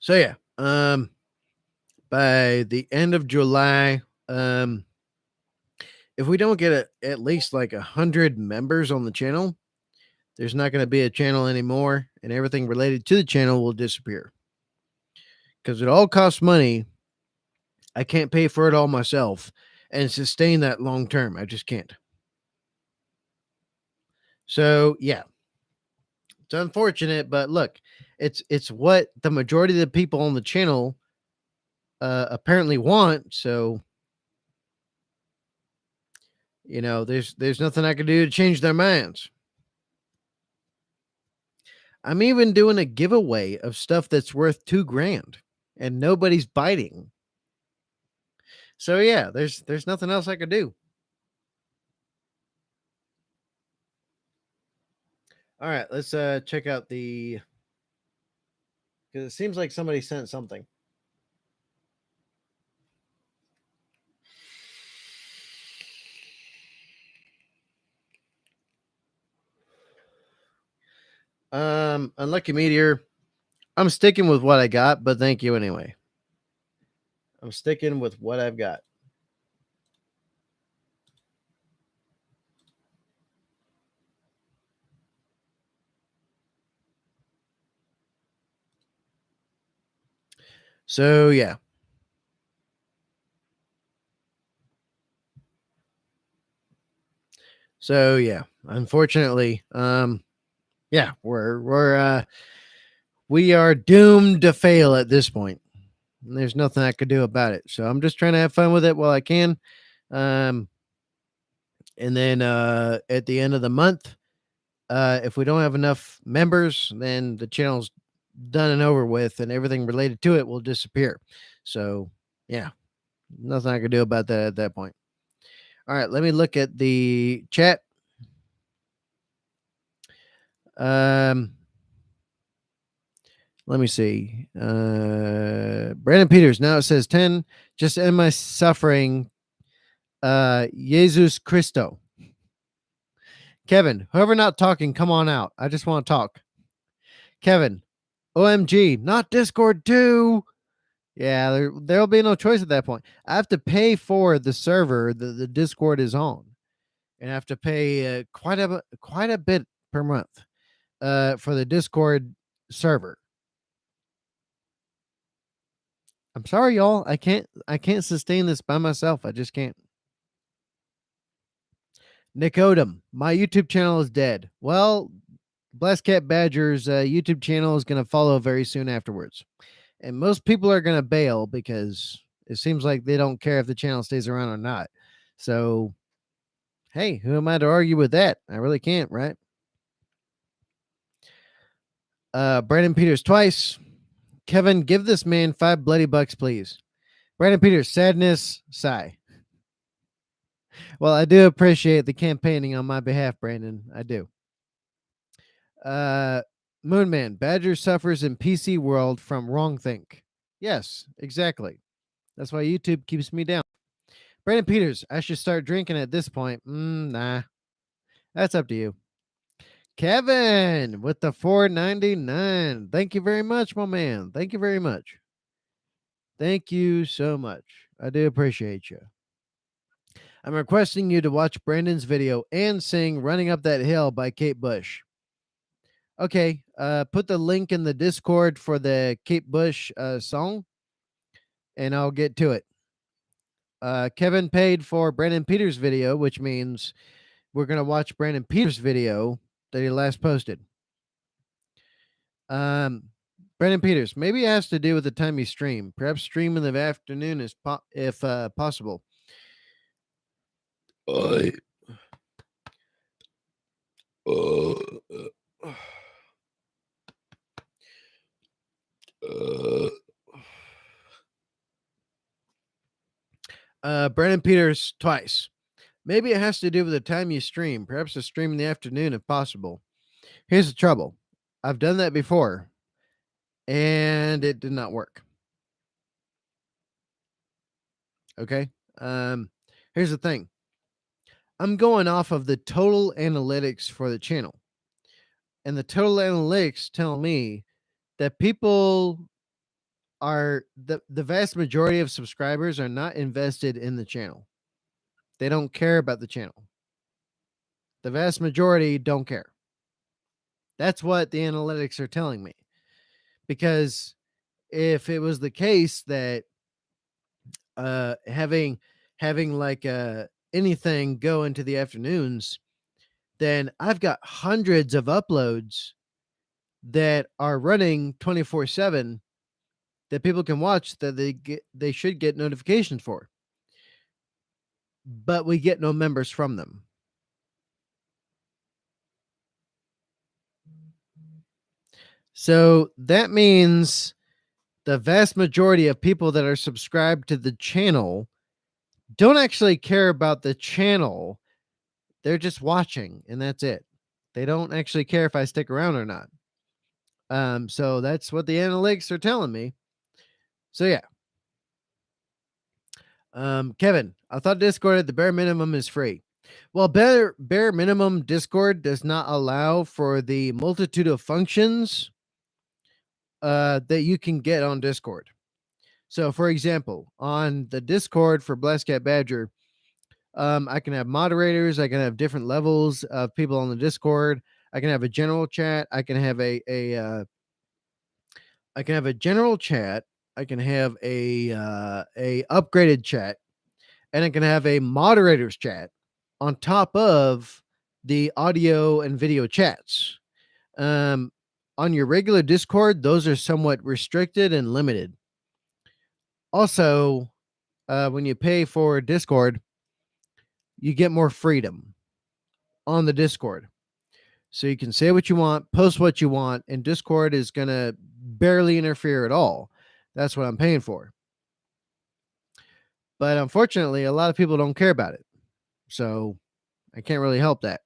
So yeah, by the end of July, if we don't get at least like 100 members on the channel, there's not going to be a channel anymore, and everything related to the channel will disappear. Because it all costs money. I can't pay for it all myself and sustain that long term. I just can't. So yeah, it's unfortunate, but look, it's what the majority of the people on the channel apparently want. So there's nothing I can do to change their minds. I'm even doing a giveaway of stuff that's worth $2,000, and nobody's biting. So yeah, there's nothing else I could do. All right, let's check out the, because it seems like somebody sent something. Unlucky meteor. I'm sticking with what I got, but thank you anyway. I'm sticking with what I've got. So yeah. So yeah, unfortunately, yeah, we are doomed to fail at this point. And there's nothing I could do about it. So I'm just trying to have fun with it while I can. And then at the end of the month, if we don't have enough members, then the channel's done and over with, and everything related to it will disappear. So yeah, nothing I can do about that at that point. All right, let me look at the chat. Let me see. Brandon Peters. Now it says 10. Just end my suffering. Jesus Christo. Kevin, whoever not talking, come on out. I just want to talk. Kevin, OMG, not Discord too. Yeah, there'll be no choice at that point. I have to pay for the server that the Discord is on, and I have to pay quite a bit per month for the Discord server. I'm sorry, y'all. I can't sustain this by myself. I just can't. Nick Odom, my YouTube channel is dead. Well, BlastCapBadger's YouTube channel is going to follow very soon afterwards. And most people are going to bail because it seems like they don't care if the channel stays around or not. So, hey, who am I to argue with that? I really can't, right? Brandon Peters twice. Kevin, give this man $5 bloody bucks, please. Brandon Peters, sadness, sigh. Well, I do appreciate the campaigning on my behalf, Brandon. I do. Moonman, Badger suffers in PC world from wrong think. Yes, exactly. That's why YouTube keeps me down. Brandon Peters, I should start drinking at this point. Nah. That's up to you. Kevin with the $4.99. Thank you very much, my man. Thank you very much. Thank you so much. I do appreciate you. I'm requesting you to watch Brandon's video and sing Running Up That Hill by Kate Bush. Okay, put the link in the Discord for the Kate Bush song, and I'll get to it. Kevin paid for Brandon Peters' video, which means we're going to watch Brandon Peters' video that he last posted. Brandon Peters, maybe it has to do with the time you stream. Perhaps stream in the afternoon if possible. Brandon Peters twice. Maybe it has to do with the time you stream. Perhaps a stream in the afternoon if possible. Here's the trouble. I've done that before and it did not work. Okay. Here's the thing. I'm going off of the total analytics for the channel. And the total analytics tell me that people are the vast majority of subscribers are not invested in the channel. They don't care about the channel. The vast majority don't care. That's what the analytics are telling me. Because if it was the case that having like anything go into the afternoons, then I've got hundreds of uploads that are running 24/7 that people can watch that they should get notifications for. But we get no members from them. So that means the vast majority of people that are subscribed to the channel don't actually care about the channel. They're just watching and that's it. They don't actually care if I stick around or not. So that's what the analytics are telling me. So yeah. Kevin, I thought Discord at the bare minimum is free. Well, bare minimum Discord does not allow for the multitude of functions that you can get on Discord. So, for example, on the Discord for BlastCapBadger, I can have moderators. I can have different levels of people on the Discord. I can have a general chat. I can have I can have a general chat. I can have a upgraded chat, and I can have a moderators chat on top of the audio and video chats. Um, on your regular Discord, those are somewhat restricted and limited. Also, when you pay for Discord, you get more freedom on the Discord. So you can say what you want, post what you want, and Discord is going to barely interfere at all. That's what I'm paying for. But unfortunately, a lot of people don't care about it. So I can't really help that.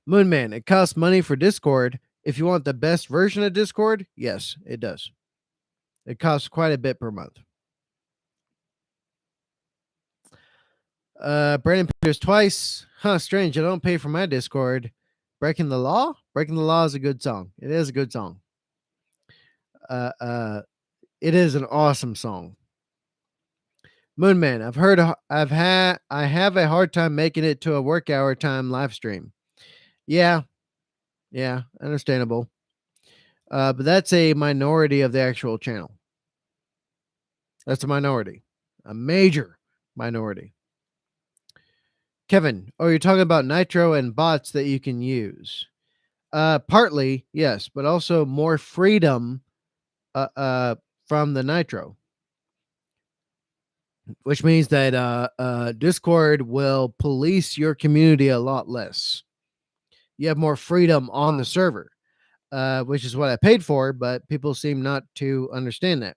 Moonman, it costs money for Discord. If you want the best version of Discord, yes, it does. It costs quite a bit per month. Brandon Peters twice. Huh, strange. I don't pay for my Discord. Breaking the Law? Breaking the Law is a good song. It is a good song. It is an awesome song. Moonman, I have a hard time making it to a work hour time live stream. Yeah, understandable. But that's a minority of the actual channel. That's a minority, a major minority. Kevin, you're talking about Nitro and bots that you can use. Partly, yes, but also more freedom from the Nitro, which means that Discord will police your community a lot less. You have more freedom on the server, which is what I paid for, but people seem not to understand that.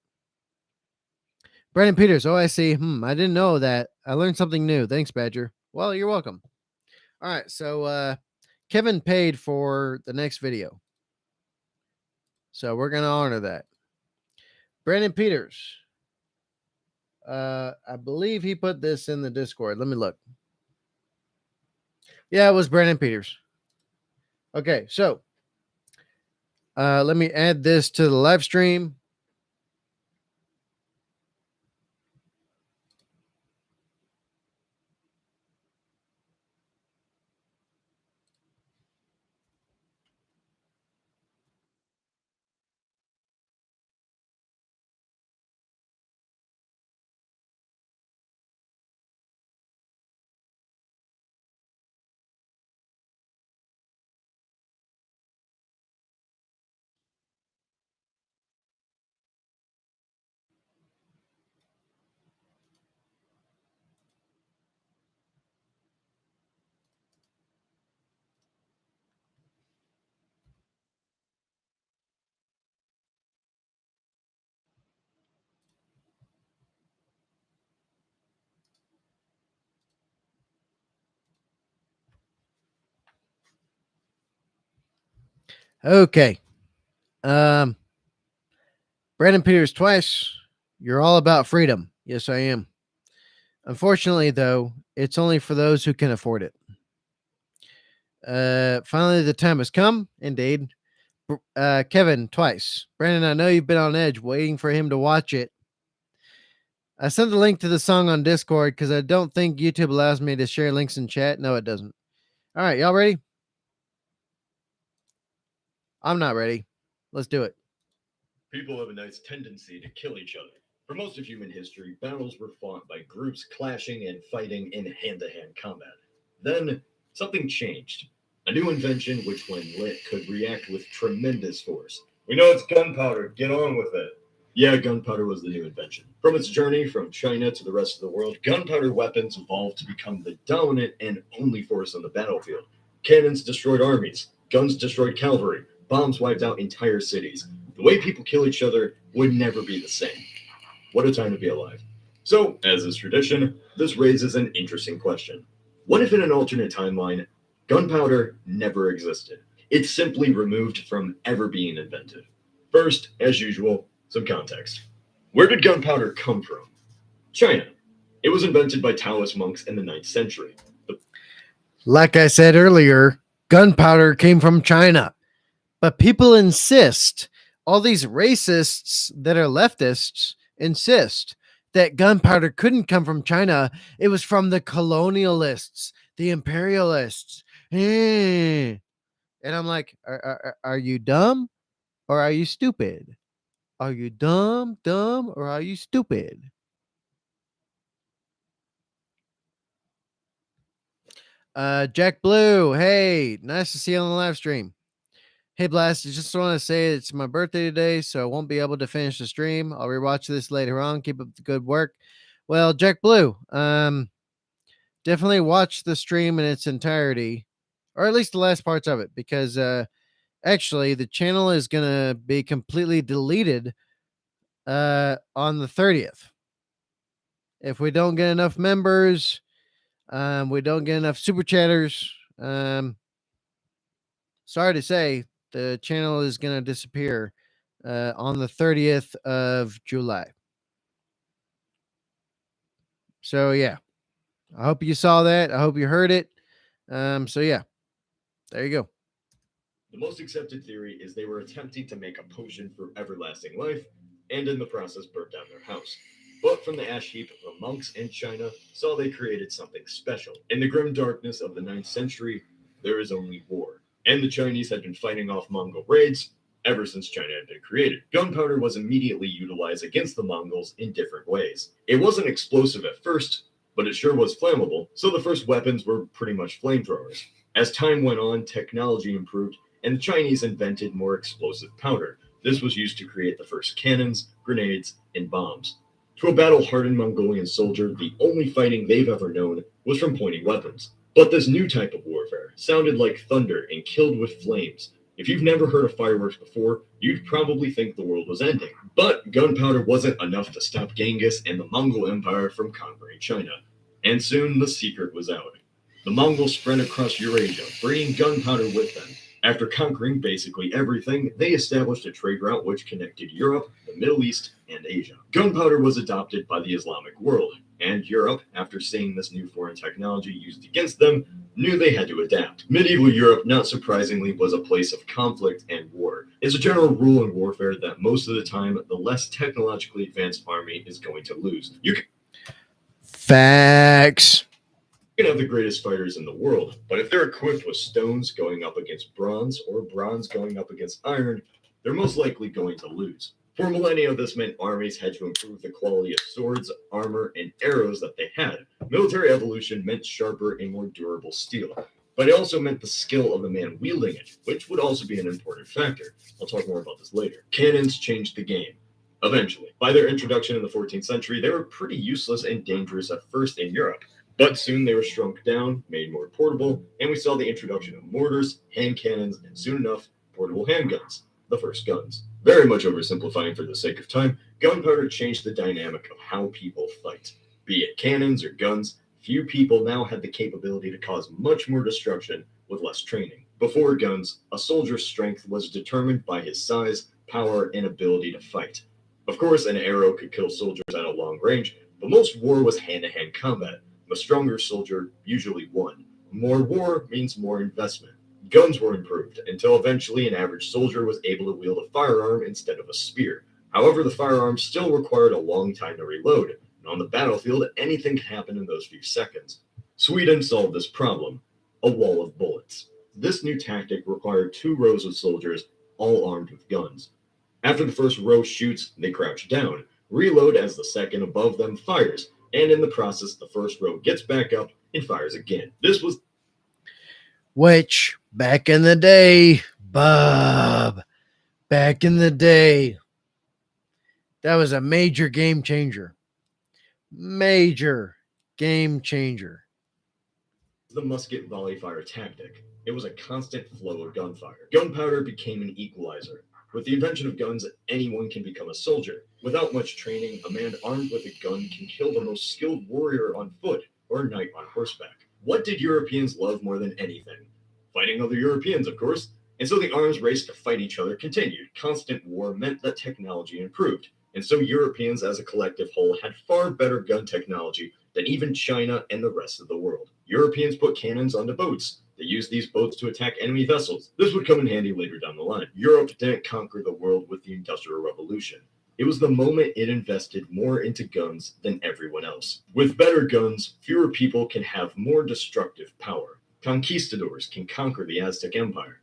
Brandon Peters, I see. I didn't know that. I learned something new. Thanks, Badger. Well, you're welcome. All right, so Kevin paid for the next video. So we're going to honor that. Brandon Peters. I believe he put this in the Discord. Let me look. Yeah, it was Brandon Peters. Okay, so let me add this to the live stream. Okay. Um, Brandon Peters twice. You're all about freedom. Yes, I am. Unfortunately, though, it's only for those who can afford it. Finally, the time has come. Indeed. Kevin, twice. Brandon, I know you've been on edge waiting for him to watch it. I sent the link to the song on Discord because I don't think YouTube allows me to share links in chat. No, it doesn't. All right, y'all ready? I'm not ready. Let's do it. People have a nice tendency to kill each other. For most of human history, battles were fought by groups clashing and fighting in hand to hand combat. Then, something changed. A new invention which, when lit, could react with tremendous force. We know it's gunpowder. Get on with it. Yeah, gunpowder was the new invention. From its journey from China to the rest of the world, gunpowder weapons evolved to become the dominant and only force on the battlefield. Cannons destroyed armies, guns destroyed cavalry, bombs wiped out entire cities. The way people kill each other would never be the same. What a time to be alive. So, as is tradition, this raises an interesting question. What if in an alternate timeline, gunpowder never existed? It's simply removed from ever being invented. First, as usual, some context. Where did gunpowder come from? China. It was invented by Taoist monks in the 9th century. Like I said earlier, gunpowder came from China. But people insist, all these racists that are leftists insist that gunpowder couldn't come from China. It was from the colonialists, the imperialists. And I'm like, are you dumb or are you stupid? Are you dumb, or are you stupid? Jack Blue, hey, nice to see you on the live stream. Hey, Blast, I just want to say it's my birthday today, so I won't be able to finish the stream. I'll rewatch this later on. Keep up the good work. Well, Jack Blue, definitely watch the stream in its entirety, or at least the last parts of it, because actually the channel is going to be completely deleted on the 30th. If we don't get enough members, we don't get enough super chatters. Sorry to say, the channel is going to disappear on the 30th of July. So, yeah, I hope you saw that. I hope you heard it. So, yeah, there you go. The most accepted theory is they were attempting to make a potion for everlasting life, and in the process burnt down their house. But from the ash heap, the monks in China saw they created something special. In the grim darkness of the 9th century, there is only war. And the Chinese had been fighting off Mongol raids ever since China had been created. Gunpowder was immediately utilized against the Mongols in different ways. It wasn't explosive at first, but it sure was flammable, so the first weapons were pretty much flamethrowers. As time went on, technology improved, and the Chinese invented more explosive powder. This was used to create the first cannons, grenades, and bombs. To a battle-hardened Mongolian soldier, the only fighting they've ever known was from pointing weapons. But this new type of warfare sounded like thunder and killed with flames. If you've never heard of fireworks before, you'd probably think the world was ending. But gunpowder wasn't enough to stop Genghis and the Mongol Empire from conquering China. And soon the secret was out. The Mongols spread across Eurasia, bringing gunpowder with them. After conquering basically everything, they established a trade route which connected Europe, the Middle East, and Asia. Gunpowder was adopted by the Islamic world, and Europe, after seeing this new foreign technology used against them, knew they had to adapt. Medieval Europe, not surprisingly, was a place of conflict and war. It's a general rule in warfare that most of the time, the less technologically advanced army is going to lose. Facts. You can have the greatest fighters in the world, but if they're equipped with stones going up against bronze or bronze going up against iron, they're most likely going to lose. For millennia, this meant armies had to improve the quality of swords, armor, and arrows that they had. Military evolution meant sharper and more durable steel, but it also meant the skill of the man wielding it, which would also be an important factor. I'll talk more about this later. Cannons changed the game. Eventually, by their introduction in the 14th century, they were pretty useless and dangerous at first in Europe. But soon they were shrunk down, made more portable, and we saw the introduction of mortars, hand cannons, and soon enough, portable handguns, the first guns. Very much oversimplifying for the sake of time, gunpowder changed the dynamic of how people fight. Be it cannons or guns, few people now had the capability to cause much more destruction with less training. Before guns, a soldier's strength was determined by his size, power, and ability to fight. Of course, an arrow could kill soldiers at a long range, but most war was hand-to-hand combat. The stronger soldier usually won. More war means more investment. Guns were improved until eventually an average soldier was able to wield a firearm instead of a spear. However, the firearm still required a long time to reload, and on the battlefield, anything could happen in those few seconds. Sweden solved this problem: a wall of bullets. This new tactic required 2 rows of soldiers, all armed with guns. After the first row shoots, they crouch down, reload as the second above them fires, and in the process, the first row gets back up and fires again. This was Which, back in the day, Bob, back in the day, that was a major game changer. Major game changer. the musket volley fire tactic. It was a constant flow of gunfire. Gunpowder became an equalizer. With the invention of guns, anyone can become a soldier. Without much training, a man armed with a gun can kill the most skilled warrior on foot or a knight on horseback. What did Europeans love more than anything? Fighting other Europeans, of course. And so the arms race to fight each other continued. Constant war meant that technology improved. And so Europeans as a collective whole had far better gun technology than even China and the rest of the world. Europeans put cannons onto boats. They used these boats to attack enemy vessels. This would come in handy later down the line. Europe didn't conquer the world with the Industrial Revolution. It was the moment it invested more into guns than everyone else. With better guns, fewer people can have more destructive power. Conquistadors can conquer the Aztec Empire.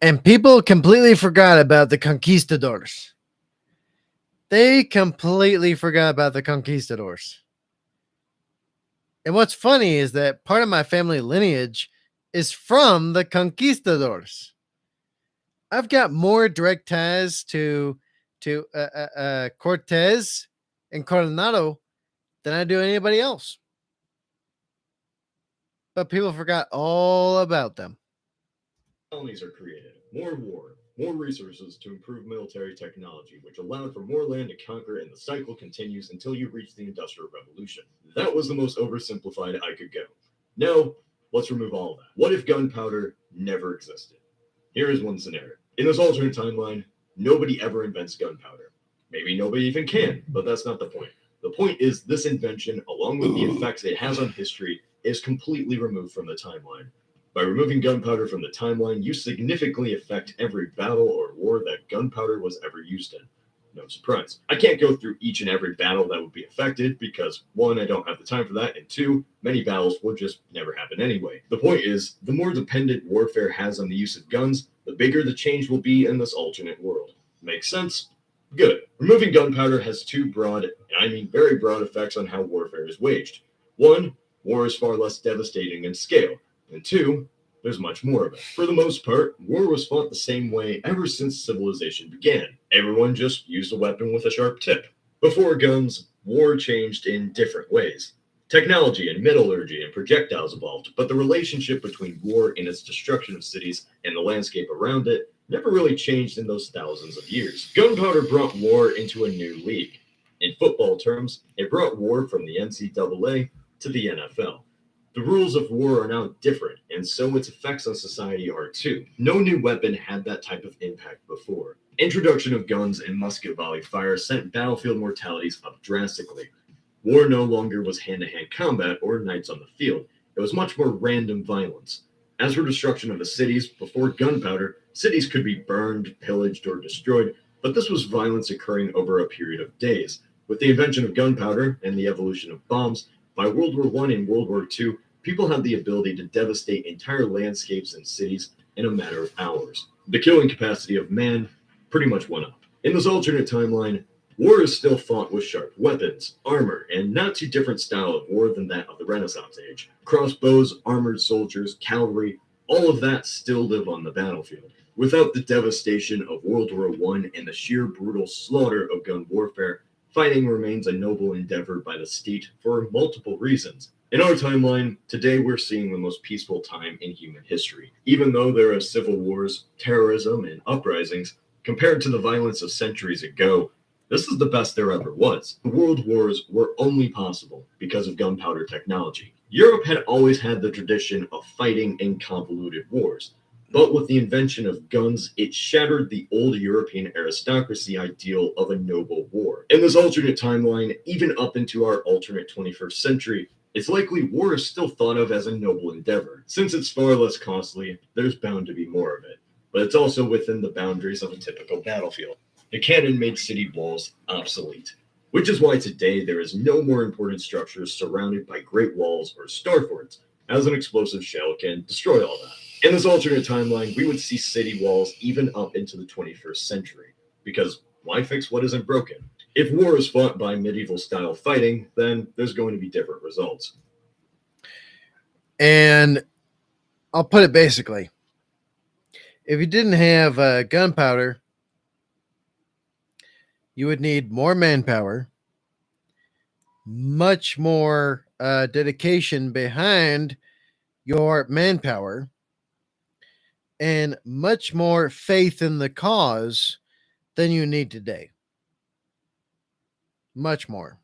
And people completely forgot about the conquistadors. They completely forgot about the conquistadors. And what's funny is that part of my family lineage is from the conquistadors. I've got more direct ties to Cortez and Coronado than I do anybody else. But people forgot all about them. Colonies are created, more war, more resources to improve military technology, which allowed for more land to conquer, and the cycle continues until you reach the Industrial Revolution. That was the most oversimplified I could go. Now, let's remove all of that. What if gunpowder never existed? Here is one scenario. In this alternate timeline, nobody ever invents gunpowder. Maybe nobody even can, but that's not the point. The point is this invention, along with the effects it has on history, is completely removed from the timeline. By removing gunpowder from the timeline, you significantly affect every battle or war that gunpowder was ever used in. No surprise. I can't go through each and every battle that would be affected because, 1, I don't have the time for that, and 2, many battles will just never happen anyway. The point is, the more dependent warfare has on the use of guns, the bigger the change will be in this alternate world. Makes sense? Good. Removing gunpowder has 2 broad, and I mean very broad, effects on how warfare is waged. 1, war is far less devastating in scale. And 2, there's much more of it. For the most part, war was fought the same way ever since civilization began. Everyone just used a weapon with a sharp tip. Before guns, war changed in different ways. Technology and metallurgy and projectiles evolved, but the relationship between war and its destruction of cities and the landscape around it never really changed in those thousands of years. Gunpowder brought war into a new league. In football terms, it brought war from the NCAA to the NFL. The rules of war are now different, and so its effects on society are too. No new weapon had that type of impact before. Introduction of guns and musket volley fire sent battlefield mortalities up drastically. War no longer was hand-to-hand combat or knights on the field. It was much more random violence. As for destruction of the cities, before gunpowder, cities could be burned, pillaged, or destroyed, but this was violence occurring over a period of days. With the invention of gunpowder and the evolution of bombs, by World War I and World War II, people had the ability to devastate entire landscapes and cities in a matter of hours. The killing capacity of man pretty much went up. In this alternate timeline, war is still fought with sharp weapons, armor, and not too different style of war than that of the Renaissance age. Crossbows, armored soldiers, cavalry, all of that still live on the battlefield. Without the devastation of World War I and the sheer brutal slaughter of gun warfare, fighting remains a noble endeavor by the state for multiple reasons. In our timeline, today we're seeing the most peaceful time in human history. Even though there are civil wars, terrorism, and uprisings, compared to the violence of centuries ago, this is the best there ever was. The world wars were only possible because of gunpowder technology. Europe had always had the tradition of fighting in convoluted wars, but with the invention of guns, it shattered the old European aristocracy ideal of a noble war. In this alternate timeline, even up into our alternate 21st century, it's likely war is still thought of as a noble endeavor. Since it's far less costly, there's bound to be more of it, but it's also within the boundaries of a typical battlefield. The cannon made city walls obsolete, which is why today there is no more important structure surrounded by great walls or star forts, as an explosive shell can destroy all that. In this alternate timeline, we would see city walls even up into the 21st century, because why fix what isn't broken? If war is fought by medieval style fighting, then there's going to be different results. And I'll put it basically, if you didn't have gunpowder, you would need more manpower, much more dedication behind your manpower, and much more faith in the cause than you need today. Much more.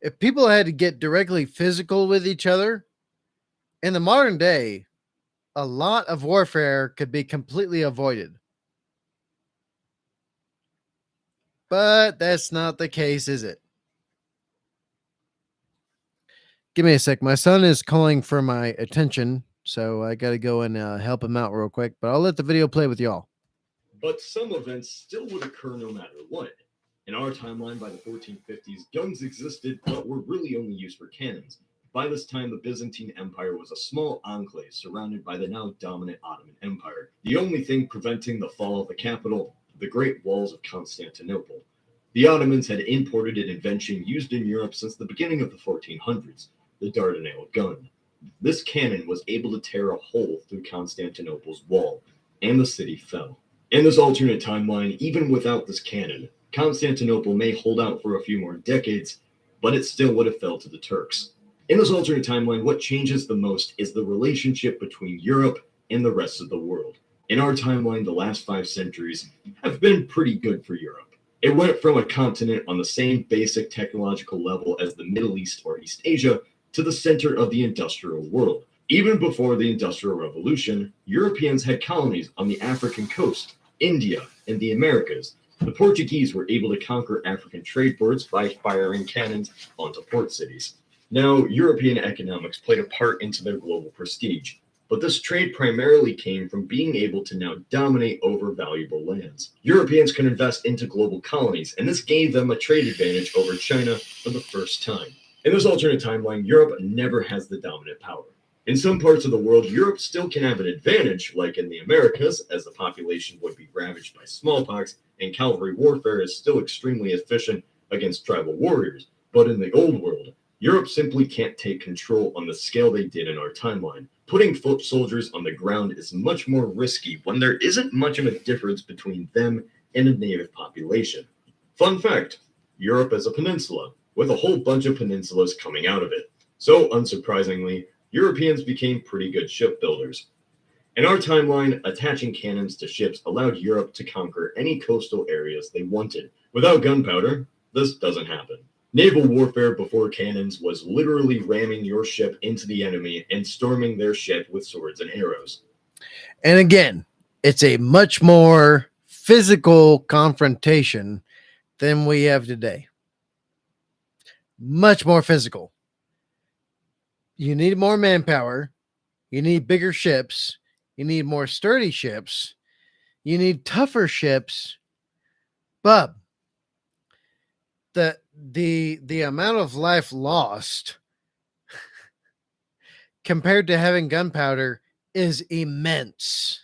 If people had to get directly physical with each other, in the modern day, a lot of warfare could be completely avoided. But that's not the case, is it? Give me a sec. My son is calling for my attention, so I got to go and help him out real quick. But I'll let the video play with y'all. But some events still would occur no matter what. In our timeline, by the 1450s, guns existed but were really only used for cannons. By this time, the Byzantine Empire was a small enclave surrounded by the now dominant Ottoman Empire. The only thing preventing the fall of the capital, the Great Walls of Constantinople. The Ottomans had imported an invention used in Europe since the beginning of the 1400s, the Dardanelle gun. This cannon was able to tear a hole through Constantinople's wall, and the city fell. In this alternate timeline, even without this cannon, Constantinople may hold out for a few more decades, but it still would have fell to the Turks. In this alternate timeline, what changes the most is the relationship between Europe and the rest of the world. In our timeline, the last 5 centuries have been pretty good for Europe. It went from a continent on the same basic technological level as the Middle East or East Asia to the center of the industrial world. Even before the Industrial Revolution, Europeans had colonies on the African coast, India, and the Americas. The Portuguese were able to conquer African trade ports by firing cannons onto port cities. Now, European economics played a part into their global prestige, but this trade primarily came from being able to now dominate over valuable lands. Europeans could invest into global colonies, and this gave them a trade advantage over China for the first time. In this alternate timeline, Europe never has the dominant power. In some parts of the world, Europe still can have an advantage, like in the Americas, as the population would be ravaged by smallpox, and cavalry warfare is still extremely efficient against tribal warriors. But in the old world, Europe simply can't take control on the scale they did in our timeline. Putting foot soldiers on the ground is much more risky when there isn't much of a difference between them and a native population. Fun fact, Europe is a peninsula, with a whole bunch of peninsulas coming out of it. So, unsurprisingly, Europeans became pretty good shipbuilders. In our timeline, attaching cannons to ships allowed Europe to conquer any coastal areas they wanted. Without gunpowder, this doesn't happen. Naval warfare before cannons was literally ramming your ship into the enemy and storming their ship with swords and arrows. And again, it's a much more physical confrontation than we have today. Much more physical. You need more manpower. You need bigger ships. You need more sturdy ships. You need tougher ships. But the amount of life lost compared to having gunpowder is immense.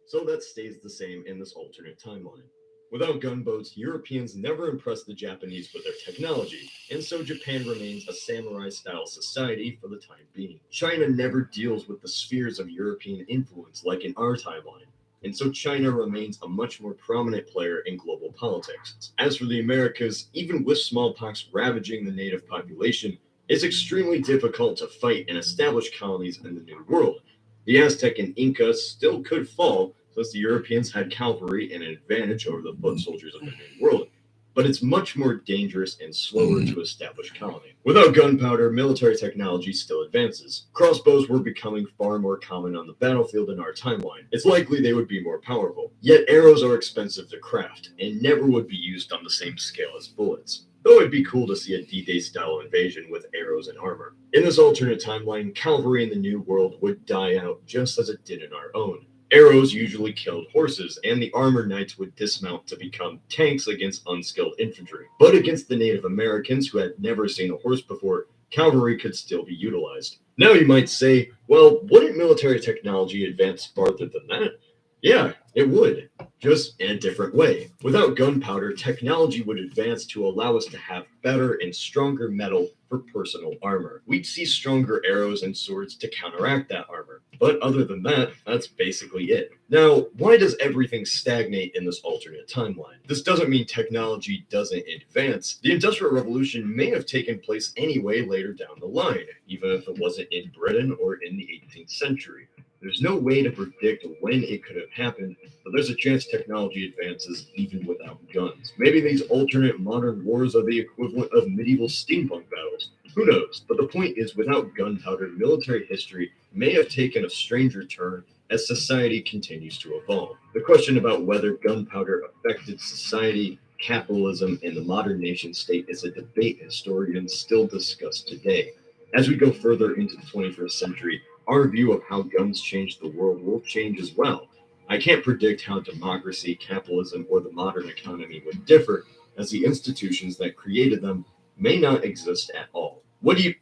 So that stays the same in this alternate timeline. Without gunboats, Europeans never impressed the Japanese with their technology, and so Japan remains a samurai-style society for the time being. China never deals with the spheres of European influence like in our timeline, and so China remains a much more prominent player in global politics. As for the Americas, even with smallpox ravaging the native population, it's extremely difficult to fight and establish colonies in the New World. The Aztec and Inca still could fall, since the Europeans had cavalry and an advantage over the foot soldiers of the New World. but it's much more dangerous and slower to establish colony. Without gunpowder, military technology still advances. Crossbows were becoming far more common on the battlefield in our timeline. It's likely they would be more powerful. Yet arrows are expensive to craft, and never would be used on the same scale as bullets. Though it'd be cool to see a D-Day style invasion with arrows and armor. In this alternate timeline, cavalry in the New World would die out just as it did in our own. Arrows usually killed horses, and the armored knights would dismount to become tanks against unskilled infantry. But against the Native Americans who had never seen a horse before, cavalry could still be utilized. Now you might say, well, wouldn't military technology advance farther than that? Yeah, it would, just in a different way. Without gunpowder, technology would advance to allow us to have better and stronger metal for personal armor. We'd see stronger arrows and swords to counteract that armor. But other than that, that's basically it. Now, why does everything stagnate in this alternate timeline? This doesn't mean technology doesn't advance. The Industrial Revolution may have taken place anyway later down the line, even if it wasn't in Britain or in the 18th century. There's no way to predict when it could have happened, but there's a chance technology advances even without guns. Maybe these alternate modern wars are the equivalent of medieval steampunk battles. Who knows? But the point is, without gunpowder, military history may have taken a stranger turn as society continues to evolve. The question about whether gunpowder affected society, capitalism, and the modern nation state is a debate historians still discuss today. As we go further into the 21st century, our view of how guns change the world will change as well. I can't predict how democracy, capitalism, or the modern economy would differ, as the institutions that created them may not exist at all. What do you?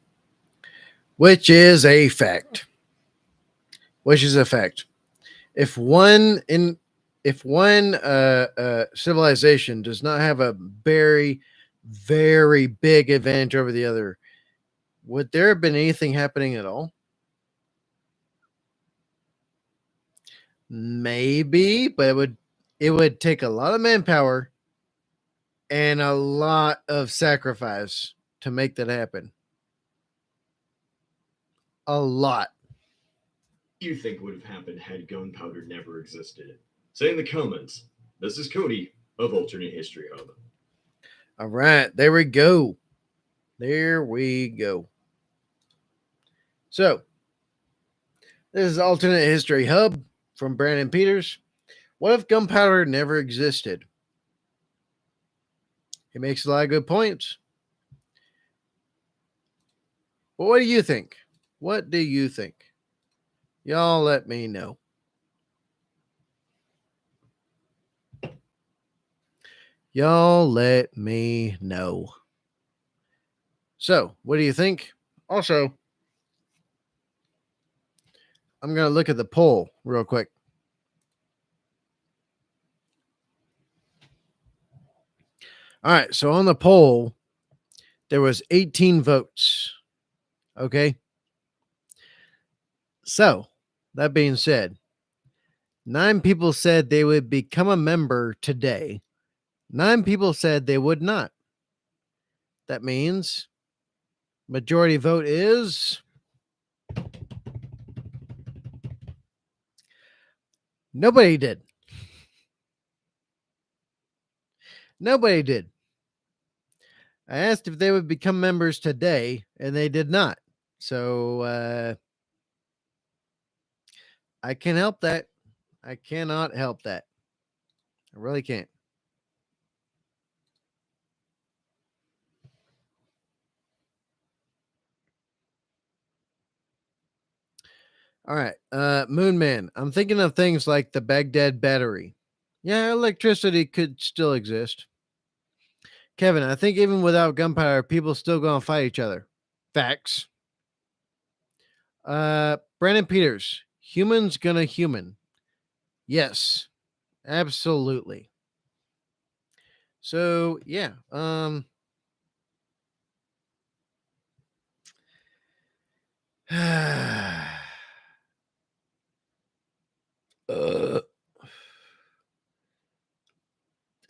Which is a fact. Which is a fact. If one civilization does not have a very, very big advantage over the other, would there have been anything happening at all? Maybe, but it would take a lot of manpower and a lot of sacrifice to make that happen. A lot. What do you think would have happened had gunpowder never existed? Say in the comments. This is Cody of Alternate History Hub. All right, there we go. There we go. So, this is Alternate History Hub from Brandon Peters. What if gunpowder never existed? He makes a lot of good points. But what do you think? What do you think? Y'all let me know. Y'all let me know. So, what do you think? Also, I'm going to look at the poll real quick. All right, so on the poll, there was 18 votes. Okay? So, that being said, 9 people said they would become a member today. 9 people said they would not. That means majority vote is nobody did. Nobody did. I asked if they would become members today, and they did not. So I can't help that. I cannot help that. I really can't. All right. Moon Man, I'm thinking of things like the Baghdad battery. Yeah, electricity could still exist. Kevin, I think even without gunpowder, people still gonna fight each other. Facts. Brandon Peters, humans gonna human. Yes, absolutely. So yeah, uh,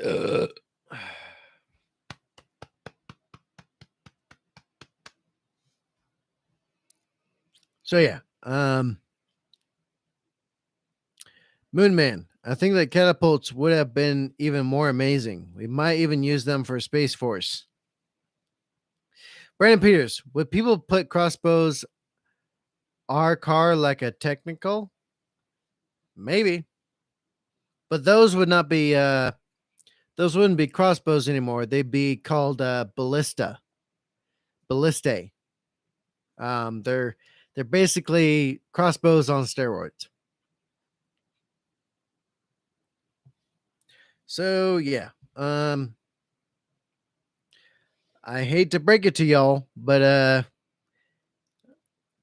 uh, so yeah, Moon Man, I think that catapults would have been even more amazing. We might even use them for Space Force. Brandon Peters, would people put crossbows our car like a technical? Maybe. But those would not be those wouldn't be crossbows anymore. They'd be called ballistae. They're basically crossbows on steroids. So yeah, I hate to break it to y'all, but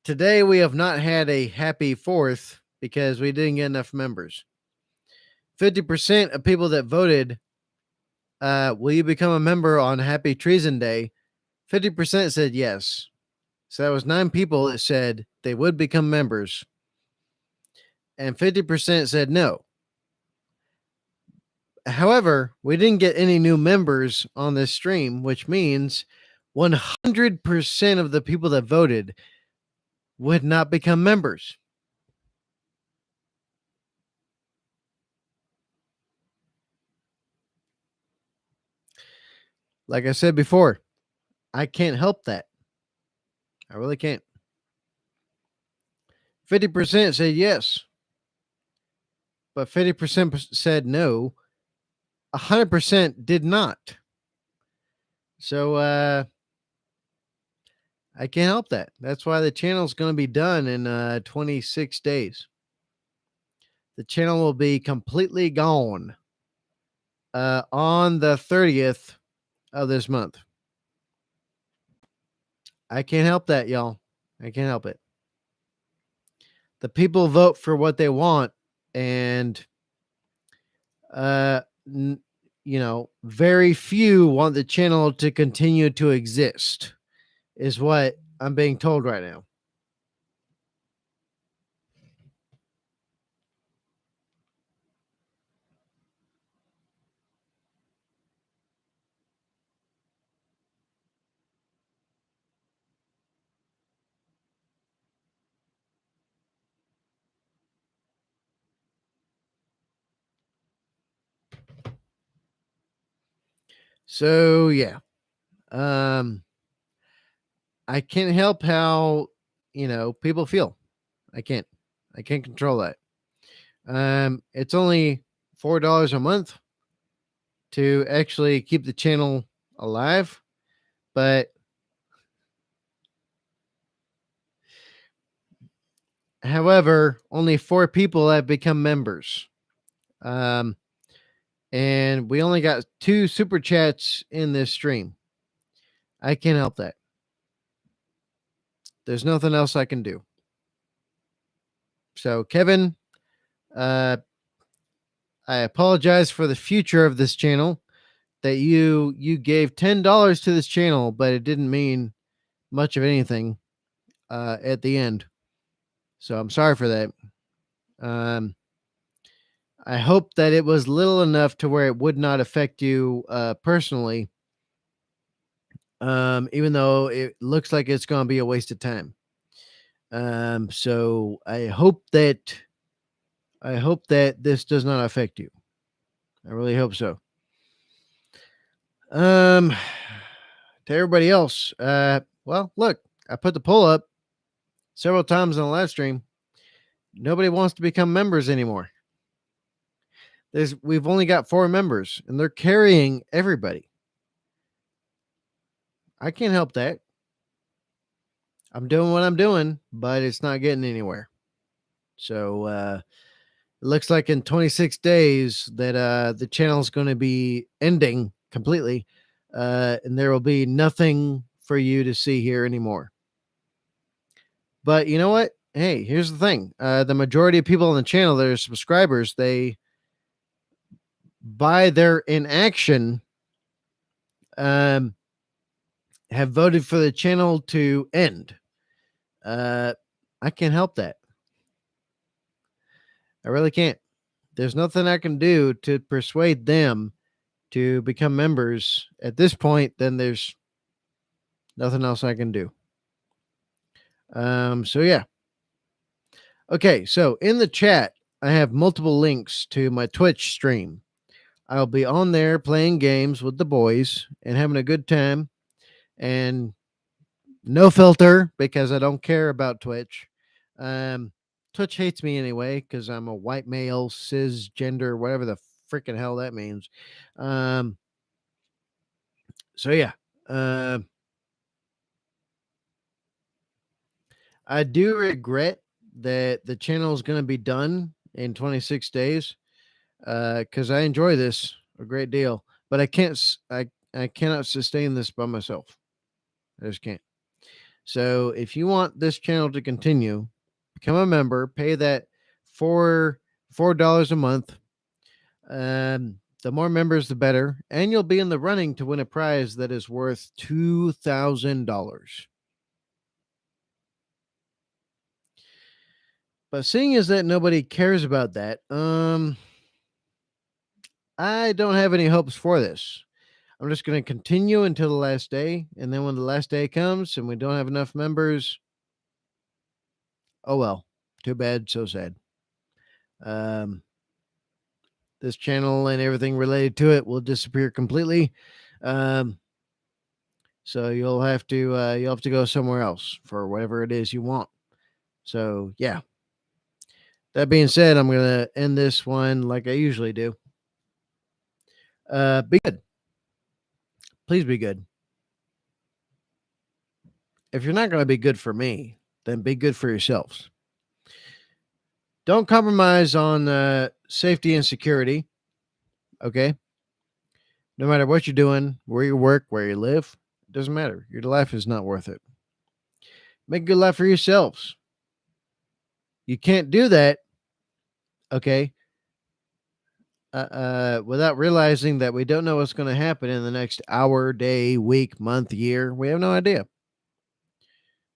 today we have not had a happy 4th because we didn't get enough members. 50% of people that voted, will you become a member on Happy Treason Day? 50% said yes. So that was 9 people that said they would become members. And 50% said no. However, we didn't get any new members on this stream, which means 100% of the people that voted would not become members. Like I said before, I can't help that. I really can't. 50% said yes, but 50% said no. 100% did not. So I can't help that. That's why the channel is going to be done in 26 days. The channel will be completely gone on the 30th of this month. I can't help that, y'all. I can't help it. The people vote for what they want, and very few want the channel to continue to exist, is what I'm being told right now. So yeah, I can't help how people feel. I can't control that. It's only $4 a month to actually keep the channel alive, but however, only 4 people have become members. And we only got 2 super chats in this stream. I can't help that. There's nothing else I can do. So, Kevin, I apologize for the future of this channel, that you gave $10 to this channel, but it didn't mean much of anything at the end. So I'm sorry for that. I hope that it was little enough to where it would not affect you personally, even though it looks like it's going to be a waste of time. So I hope that this does not affect you. I really hope so. To everybody else, well, look, I put the poll up several times on the live stream. Nobody wants to become members anymore. We've only got 4 members, and they're carrying everybody. I can't help that. I'm doing what I'm doing, but it's not getting anywhere. So it looks like in 26 days that the channel is going to be ending completely, and there will be nothing for you to see here anymore. But you know what? Hey, here's the thing. The majority of people on the channel that are subscribers, they, by their inaction, have voted for the channel to end. I can't help that. I really can't. There's nothing I can do to persuade them to become members at this point. Then there's nothing else I can do. So yeah. Okay, so in the chat, I have multiple links to my Twitch stream. I'll be on there playing games with the boys and having a good time, and no filter because I don't care about Twitch. Um, Twitch hates me anyway because I'm a white male, cisgender, whatever the freaking hell that means. Um, so yeah, uh, I do regret that the channel is going to be done in 26 days because I enjoy this a great deal, but I can't. I cannot sustain this by myself. I just can't. So if you want this channel to continue, become a member, pay that $4 a month. The more members, the better, and you'll be in the running to win a prize that is worth $2,000. But seeing as that nobody cares about that, I don't have any hopes for this. I'm just going to continue until the last day, and then when the last day comes and we don't have enough members, oh well, too bad, so sad. Um, this channel and everything related to it will disappear completely. Um, so you'll have to go somewhere else for whatever it is you want. So yeah. That being said, I'm gonna end this one like I usually do. Be good. Please be good. If you're not gonna be good for me, then be good for yourselves. Don't compromise on safety and security. Okay. No matter what you're doing, where you work, where you live, it doesn't matter. Your life is not worth it. Make a good life for yourselves. You can't do that, okay, without realizing that we don't know what's going to happen in the next hour, day, week, month, year. We have no idea.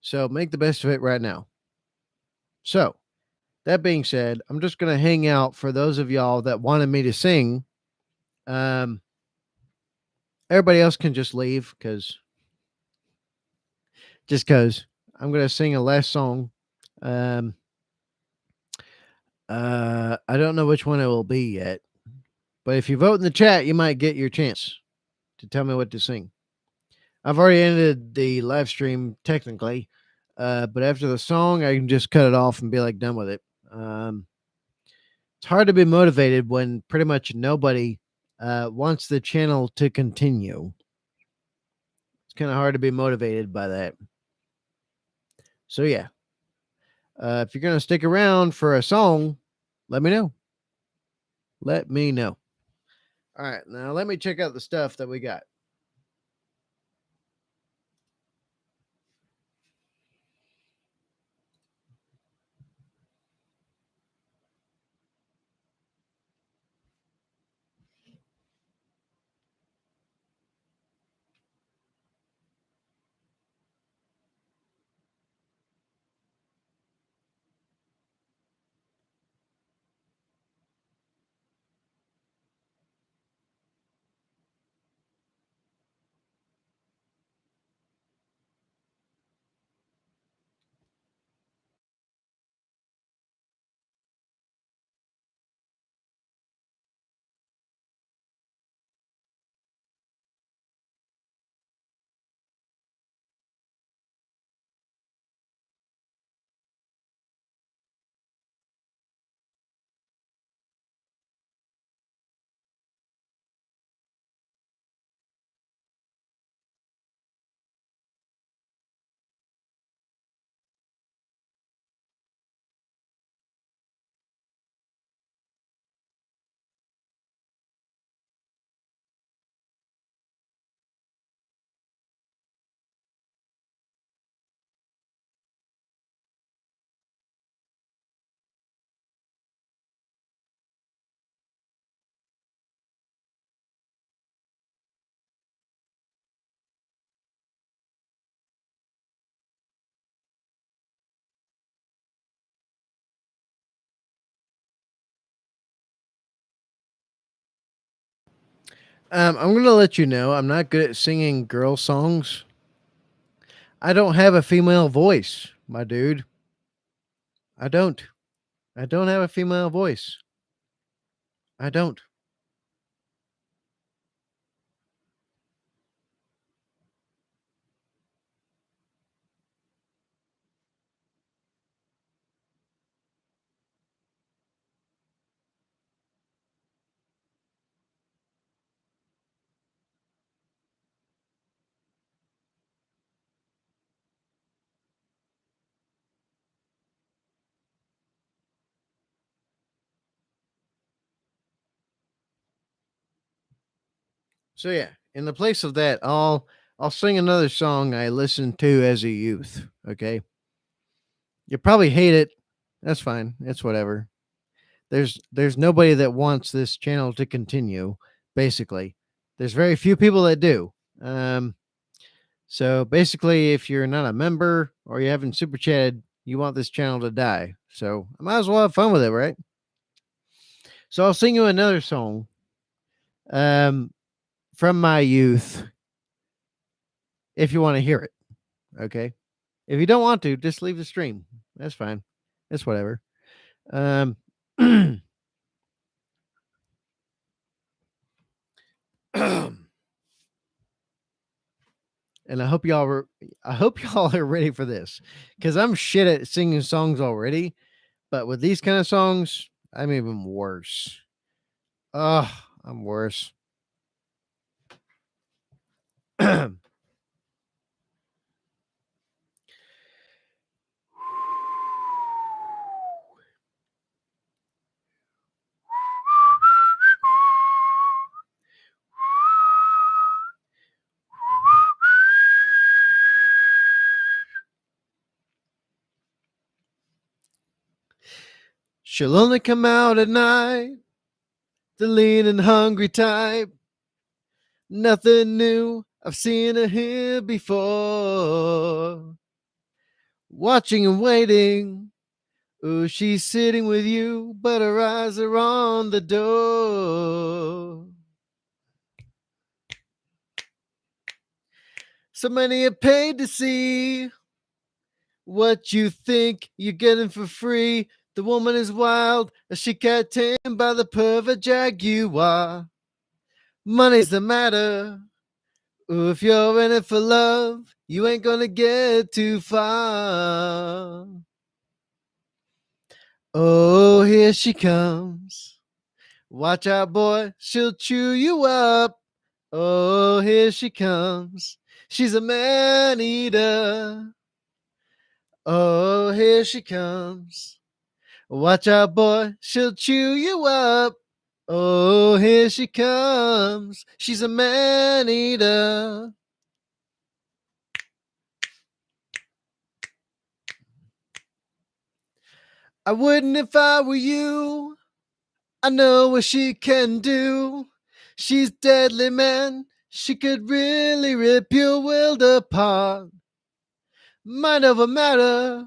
So make the best of it right now. So, that being said, I'm just going to hang out for those of y'all that wanted me to sing. Um, Everybody else can just leave because I'm going to sing a last song. Um, I don't know which one it will be yet, but if you vote in the chat, you might get your chance to tell me what to sing. I've already ended the live stream technically, but after the song, I can just cut it off and be like done with it. It's hard to be motivated when pretty much nobody wants the channel to continue. It's kind of hard to be motivated by that. So yeah, if you're gonna stick around for a song, let me know. Let me know. All right, now let me check out the stuff that we got. I'm gonna let you know I'm not good at singing girl songs. I don't have a female voice, my dude. I don't. I don't have a female voice. I don't. So yeah, in the place of that, I'll sing another song I listened to as a youth. Okay, you probably hate it. That's fine. It's whatever. There's nobody that wants this channel to continue. Basically, there's very few people that do. So basically, if you're not a member or you haven't super chatted, you want this channel to die. So I might as well have fun with it, right? So I'll sing you another song um, from my youth if you want to hear it. Okay. If you don't want to, just leave the stream. That's fine. It's whatever. Um, and I hope y'all are ready for this because I'm shit at singing songs already, but with these kind of songs, I'm even worse. Oh, I'm worse. She'll only come out at night, the lean and hungry type. Nothing new, I've seen her here before. Watching and waiting, ooh, she's sitting with you, but her eyes are on the door. So many have paid to see what you think you're getting for free. The woman is wild, she got tamed by the pervert jaguar. Money's the matter. Ooh, if you're in it for love, you ain't gonna get too far. Oh, here she comes. Watch out, boy, she'll chew you up. Oh, here she comes. She's a man eater. Oh, here she comes. Watch out, boy, she'll chew you up. Oh, here she comes. She's a man eater. I wouldn't if I were you. I know what she can do. She's deadly, man. She could really rip your world apart. Mind over matter.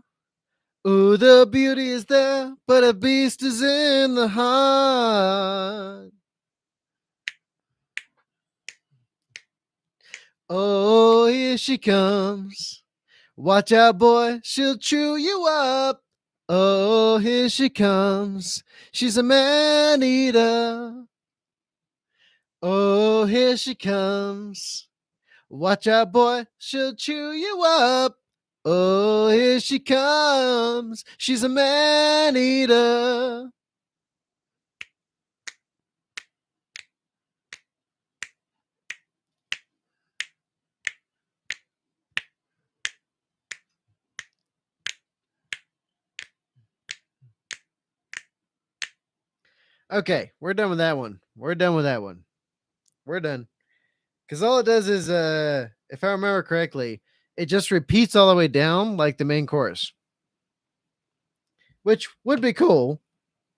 Ooh, the beauty is there, but a beast is in the heart. Oh, here she comes. Watch out, boy, she'll chew you up. Oh, here she comes. She's a man eater. Oh, here she comes. Watch out, boy, she'll chew you up. Oh, here she comes. She's a man eater. Okay, we're done with that one. We're done with that one. We're done. Because all it does is, if I remember correctly, it just repeats all the way down like the main chorus, which would be cool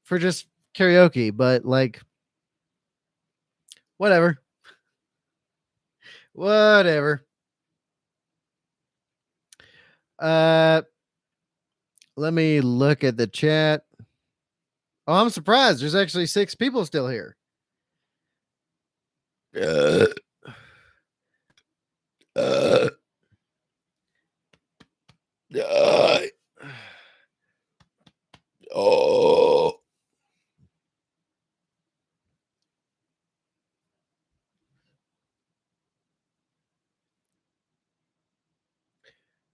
for just karaoke, but like, whatever. Whatever. Uh, let me look at the chat. Oh, I'm surprised. There's actually 6 people still here. Uh, uh, oh.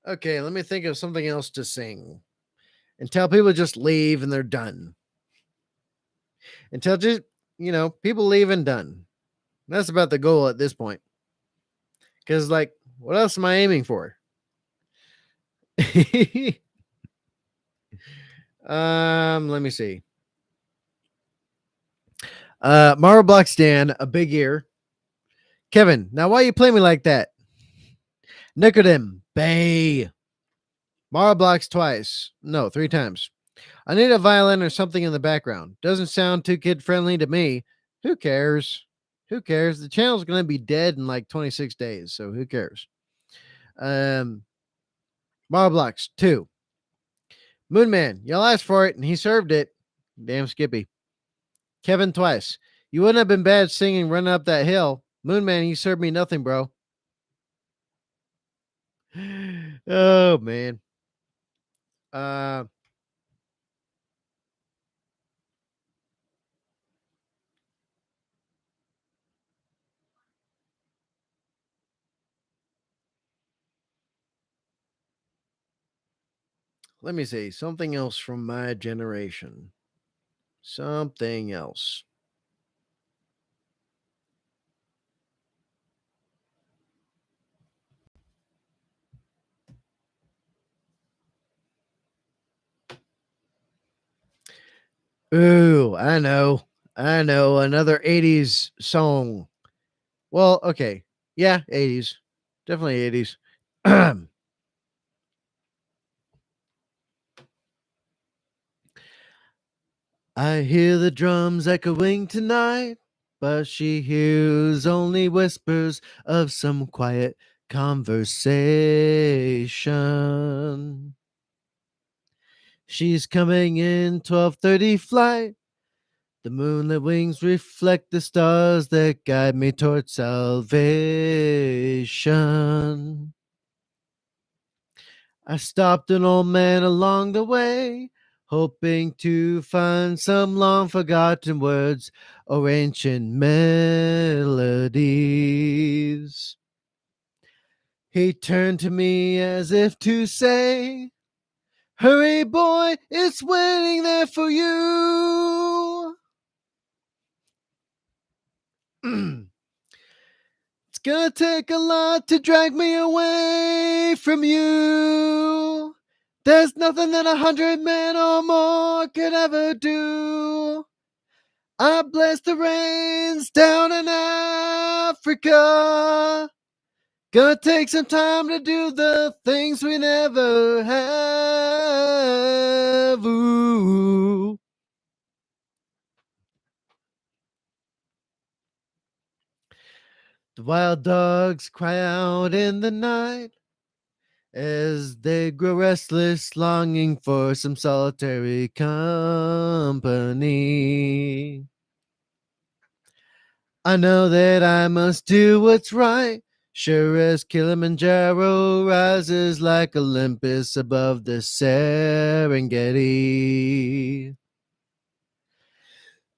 Okay, let me think of something else to sing. Until people just leave and they're done. Until just, people leave and done. That's about the goal at this point. Because, like, what else am I aiming for? Let me see. Mario Block Stan, a big ear. Kevin, now why you play me like that? Nicodem, Bay. Mario Blocks twice. No, 3 times. I need a violin or something in the background. Doesn't sound too kid friendly to me. Who cares? Who cares? The channel's gonna be dead in like 26 days, so who cares? Mario Blocks 2. Moonman, y'all asked for it and he served it. Damn Skippy. Kevin twice. You wouldn't have been bad singing Running Up That Hill. Moonman, you served me nothing, bro. Oh man. Let me see. Something else from my generation. Something else. Ooh, I know. I know. Another 80s song. Well, okay. Yeah, 80s. Definitely 80s. I hear the drums echoing tonight, but she hears only whispers of some quiet conversation. She's coming in 12:30 flight. The moonlit wings reflect the stars that guide me towards salvation. I stopped an old man along the way, hoping to find some long forgotten words or ancient melodies. He turned to me as if to say, "Hurry, boy, it's waiting there for you." It's gonna take a lot to drag me away from you. There's nothing that 100 men or more could ever do. I bless the rains down in Africa. Gonna take some time to do the things we never have. Ooh. The wild dogs cry out in the night as they grow restless, longing for some solitary company. I know that I must do what's right, sure as Kilimanjaro rises like Olympus above the Serengeti.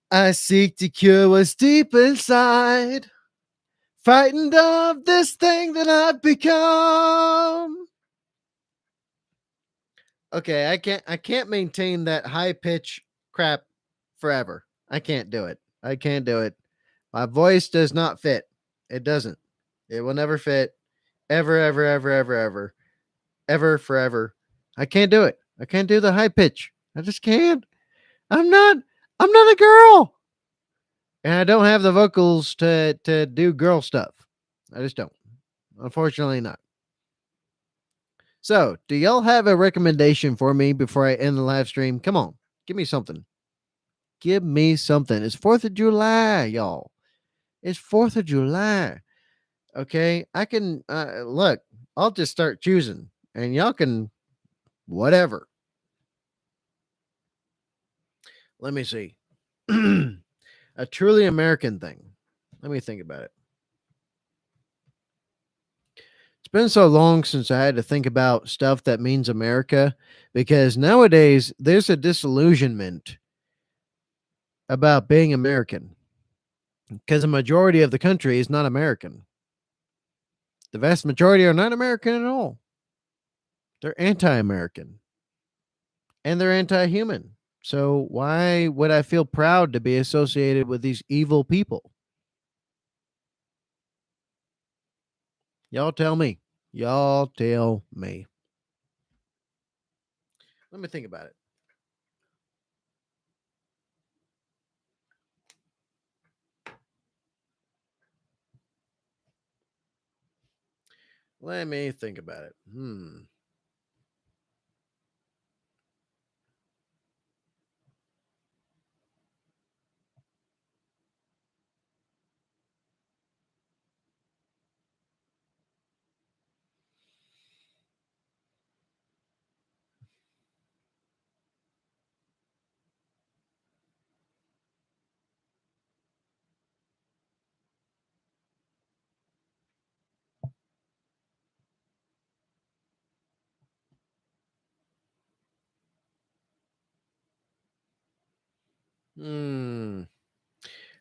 I seek to cure what's deep inside, frightened of this thing that I've become. Okay, I can't maintain that high pitch crap forever. I can't do it. I can't do it. My voice does not fit. It doesn't. It will never fit. Ever, ever, ever, ever, ever. Ever, forever. I can't do it. I can't do the high pitch. I just can't. I'm not a girl. And I don't have the vocals to do girl stuff. I just don't. Unfortunately not. So, do y'all have a recommendation for me before I end the live stream? Come on, give me something. Give me something. It's 4th of July, y'all. It's 4th of July. Okay, I can look. I'll just start choosing, and y'all can whatever. Let me see. A truly American thing. Let me think about it. It's been so long since I had to think about stuff that means America because nowadays there's a disillusionment about being American because the majority of the country is not American. The vast majority are not American at all. They're anti-American and they're anti-human. So why would I feel proud to be associated with these evil people? Y'all tell me. Y'all tell me. Let me think about it. Let me think about it. Hmm.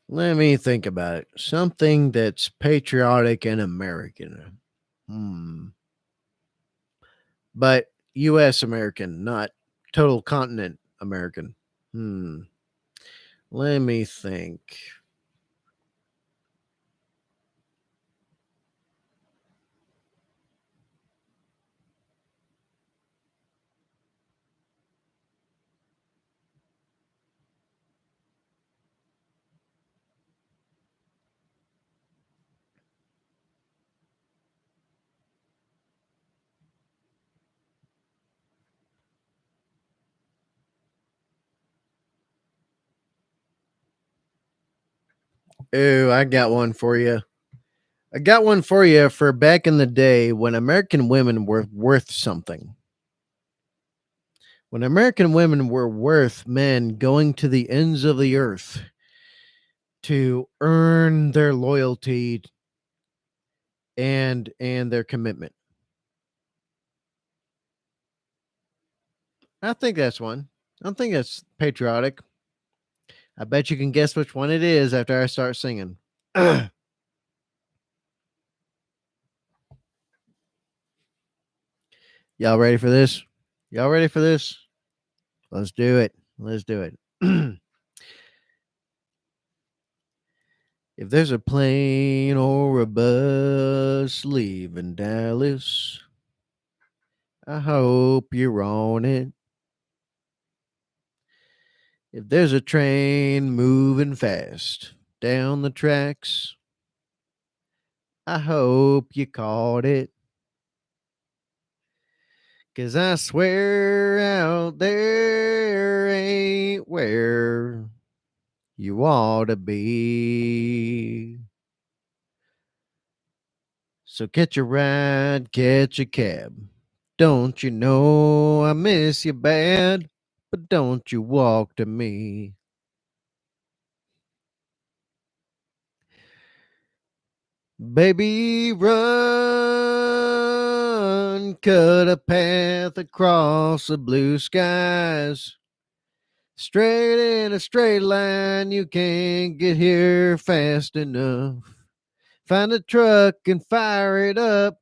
Let me think about it. Something that's patriotic and American. Hmm. But U.S. American, not total continent American. Let me think. Oh, I got one for you. I got one for you for back in the day when American women were worth something. When American women were worth men going to the ends of the earth to earn their loyalty and their commitment. I think that's one. I think that's patriotic. I bet you can guess which one it is after I start singing. Y'all ready for this? Y'all ready for this? Let's do it. Let's do it. If there's a plane or a bus leaving Dallas, I hope you're on it. If there's a train moving fast down the tracks, I hope you caught it. 'Cause I swear out there ain't where you ought to be. So catch a ride, catch a cab. Don't you know I miss you bad? But don't you walk to me. Baby, run, cut a path across the blue skies. Straight in a straight line, you can't get here fast enough. Find a truck and fire it up.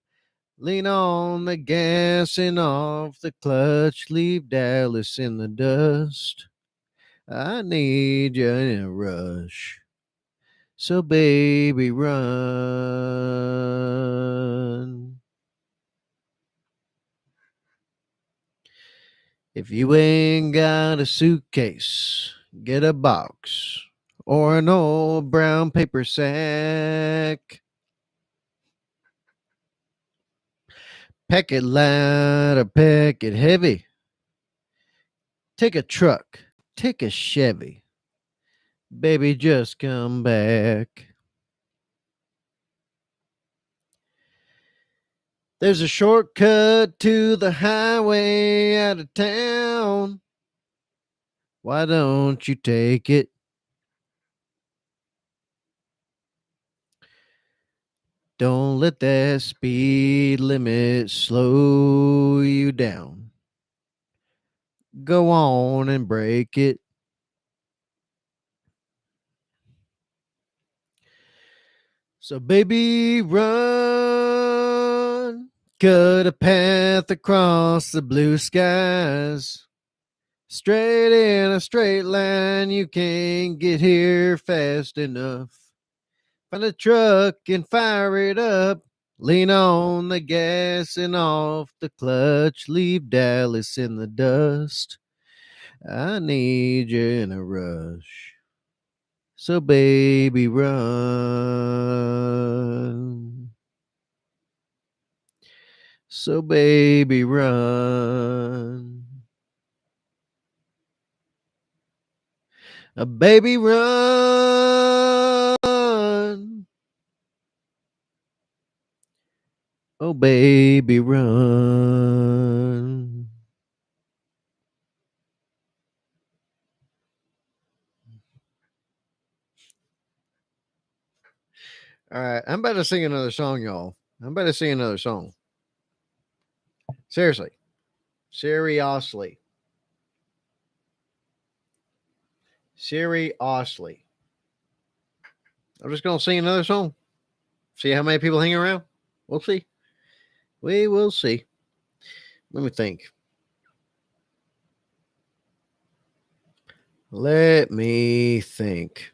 Lean on the gas and off the clutch. Leave Dallas in the dust. I need you in a rush. So, baby, run. If you ain't got a suitcase, get a box or an old brown paper sack. Pack it light or pack it heavy. Take a truck, take a Chevy. Baby, just come back. There's a shortcut to the highway out of town. Why don't you take it? Don't let that speed limit slow you down. Go on and break it. So, baby, run. cut a path across the blue skies. Straight in a straight line, you can't get here fast enough. Find a truck and fire it up. Lean on the gas and off the clutch. Leave Dallas in the dust. I need you in a rush. So, baby, run. So, baby, run. A baby, run. Oh, baby, run. All right, I'm about to sing another song, y'all. I'm about to sing another song. Seriously. Seriously. Seriously. I'm just going to sing another song. See how many people hang around? We'll see. We will see. Let me think. Let me think.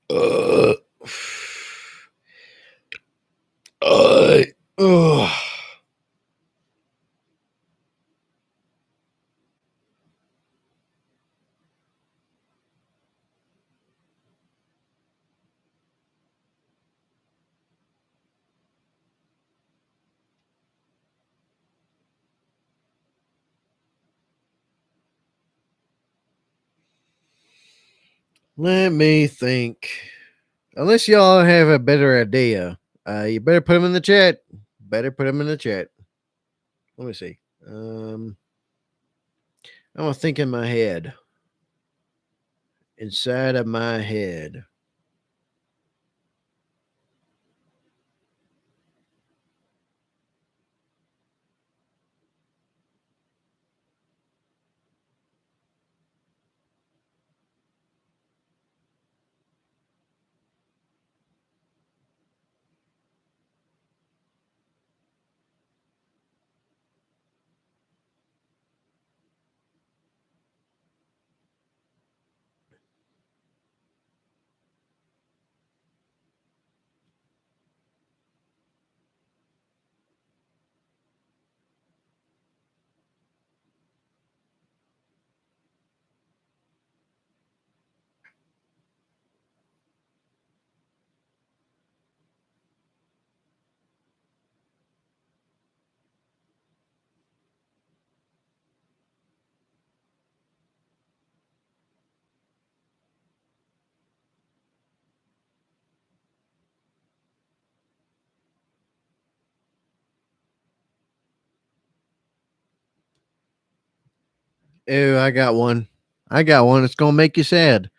Uh, uh, uh. Let me think. Unless y'all have a better idea, you better put them in the chat. Better put them in the chat. Let me see. I'm gonna think in my head. Inside of my head. Oh, I got one. I got one. It's gonna make you sad.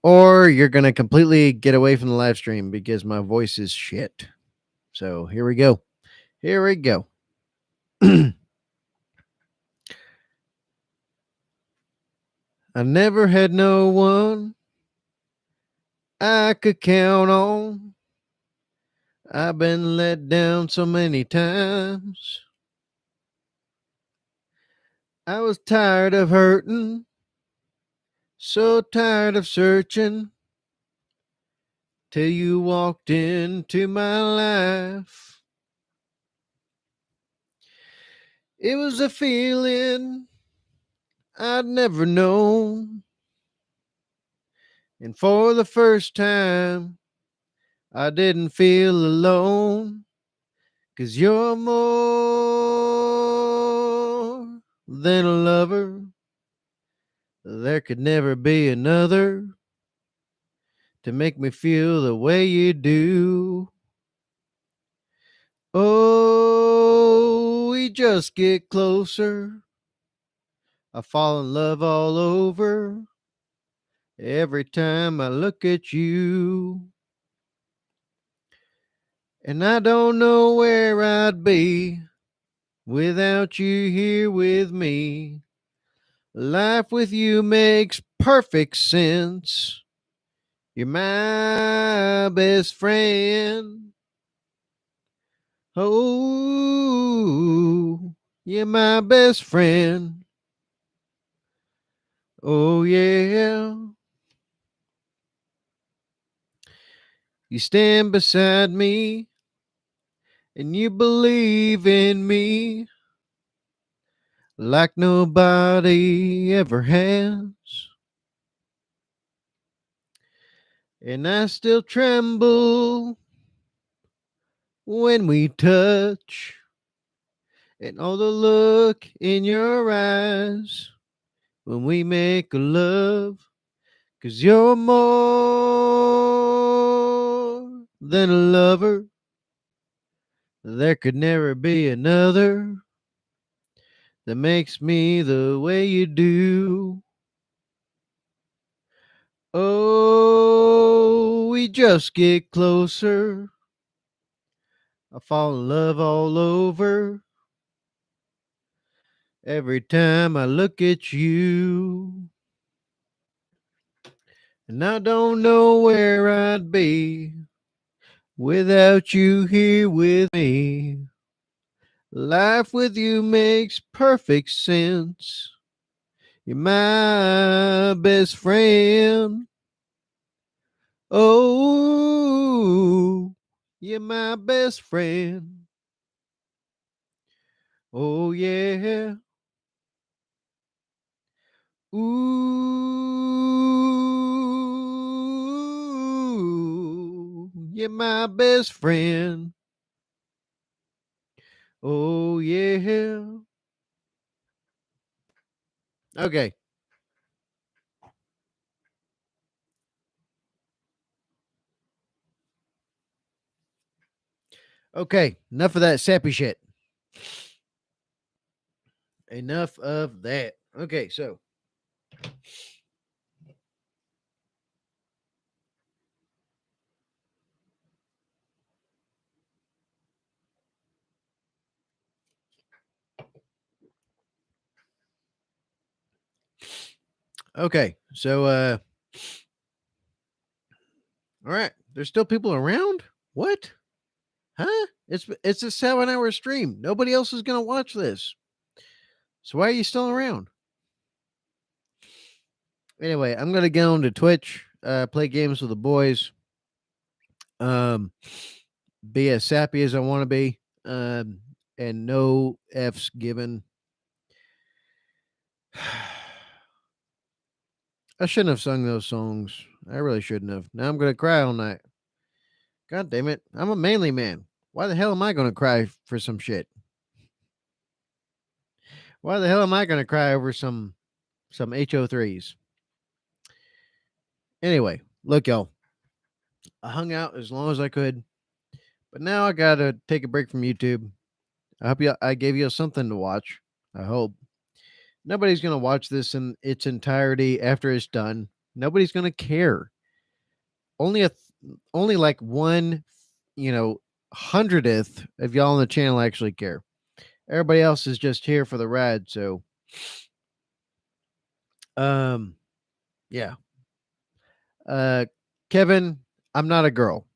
Or you're gonna completely get away from the live stream because my voice is shit. So here we go. Here we go. I never had no one I could count on. I've been let down so many times. I was tired of hurting, so tired of searching, till you walked into my life. It was a feeling I'd never known. And for the first time, I didn't feel alone. 'Cause you're more than a lover. There could never be another to make me feel the way you do. Oh, we just get closer. I fall in love all over every time I look at you. And I don't know where I'd be without you here with me. Life with you makes perfect sense. You're my best friend. Oh, you're my best friend. Oh, yeah. You stand beside me and you believe in me like nobody ever has. And I still tremble when we touch, and all the look in your eyes when we make love. 'Cause you're more than a lover. There could never be another that makes me the way you do. Oh, we just get closer. I fall in love all over every time I look at you. And I don't know where I'd be without you here with me. Life with you makes perfect sense. You're my best friend. Oh, you're my best friend. Oh, yeah. Ooh, you're my best friend. Oh, yeah. Okay. Okay. Enough of that sappy shit. Enough of that. Okay. So, okay. So, all right. There's still people around? What? Huh? It's a 7-hour stream. Nobody else is gonna watch this. So why are you still around? Anyway, I'm gonna get on to Twitch, play games with the boys, um, be as sappy as I want to be, and no f's given. I shouldn't have sung those songs. I really shouldn't have. Now I'm gonna cry all night. God damn it! I'm a manly man. Why the hell am I gonna cry for some shit? Why the hell am I gonna cry over some HO3s? Anyway, look, y'all. I hung out as long as I could, but now I gotta take a break from YouTube. I hope I gave you something to watch. I hope nobody's gonna watch this in its entirety after it's done. Nobody's gonna care. Only like one, you know, hundredth of y'all on the channel actually care. Everybody else is just here for the ride. So, um, yeah. Uh, Kevin, I'm not a girl,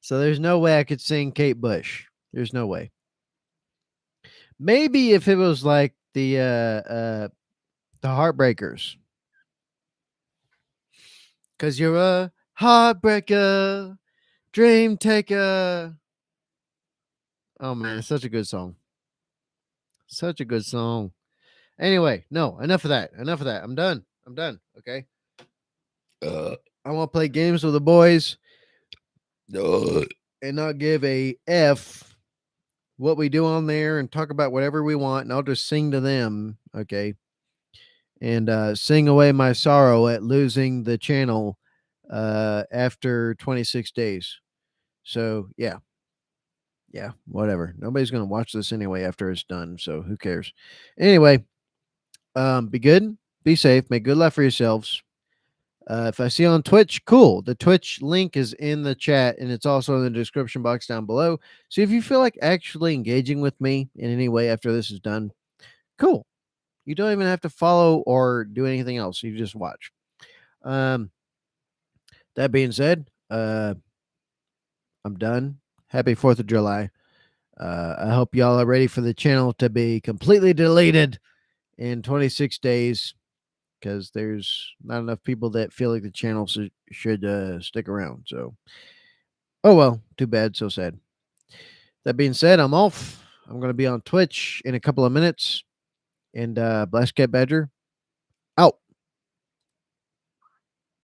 so there's no way I could sing Kate Bush. There's no way. Maybe if it was like the Heartbreakers, because you're a heartbreaker, dream taker. Oh man, it's such a good song. Such a good song. Anyway, no, enough of that. Enough of that. I'm done. I'm done. Okay. I want to play games with the boys and not give a F what we do on there and talk about whatever we want. And I'll just sing to them. Okay. And sing away my sorrow at losing the channel after 26 days. So, yeah. Yeah, whatever. Nobody's going to watch this anyway after it's done. So, who cares? Anyway, be good, be safe, make good life for yourselves. If I see you on Twitch, cool. The Twitch link is in the chat and it's also in the description box down below. So if you feel like actually engaging with me in any way after this is done, cool. You don't even have to follow or do anything else. You just watch. That being said, I'm done. Happy 4th of July. I hope y'all are ready for the channel to be completely deleted in 26 days because there's not enough people that feel like the channel should stick around. So, oh well, too bad, so sad. That being said, I'm off. I'm going to be on Twitch in a couple of minutes. And BlastCapBadger out.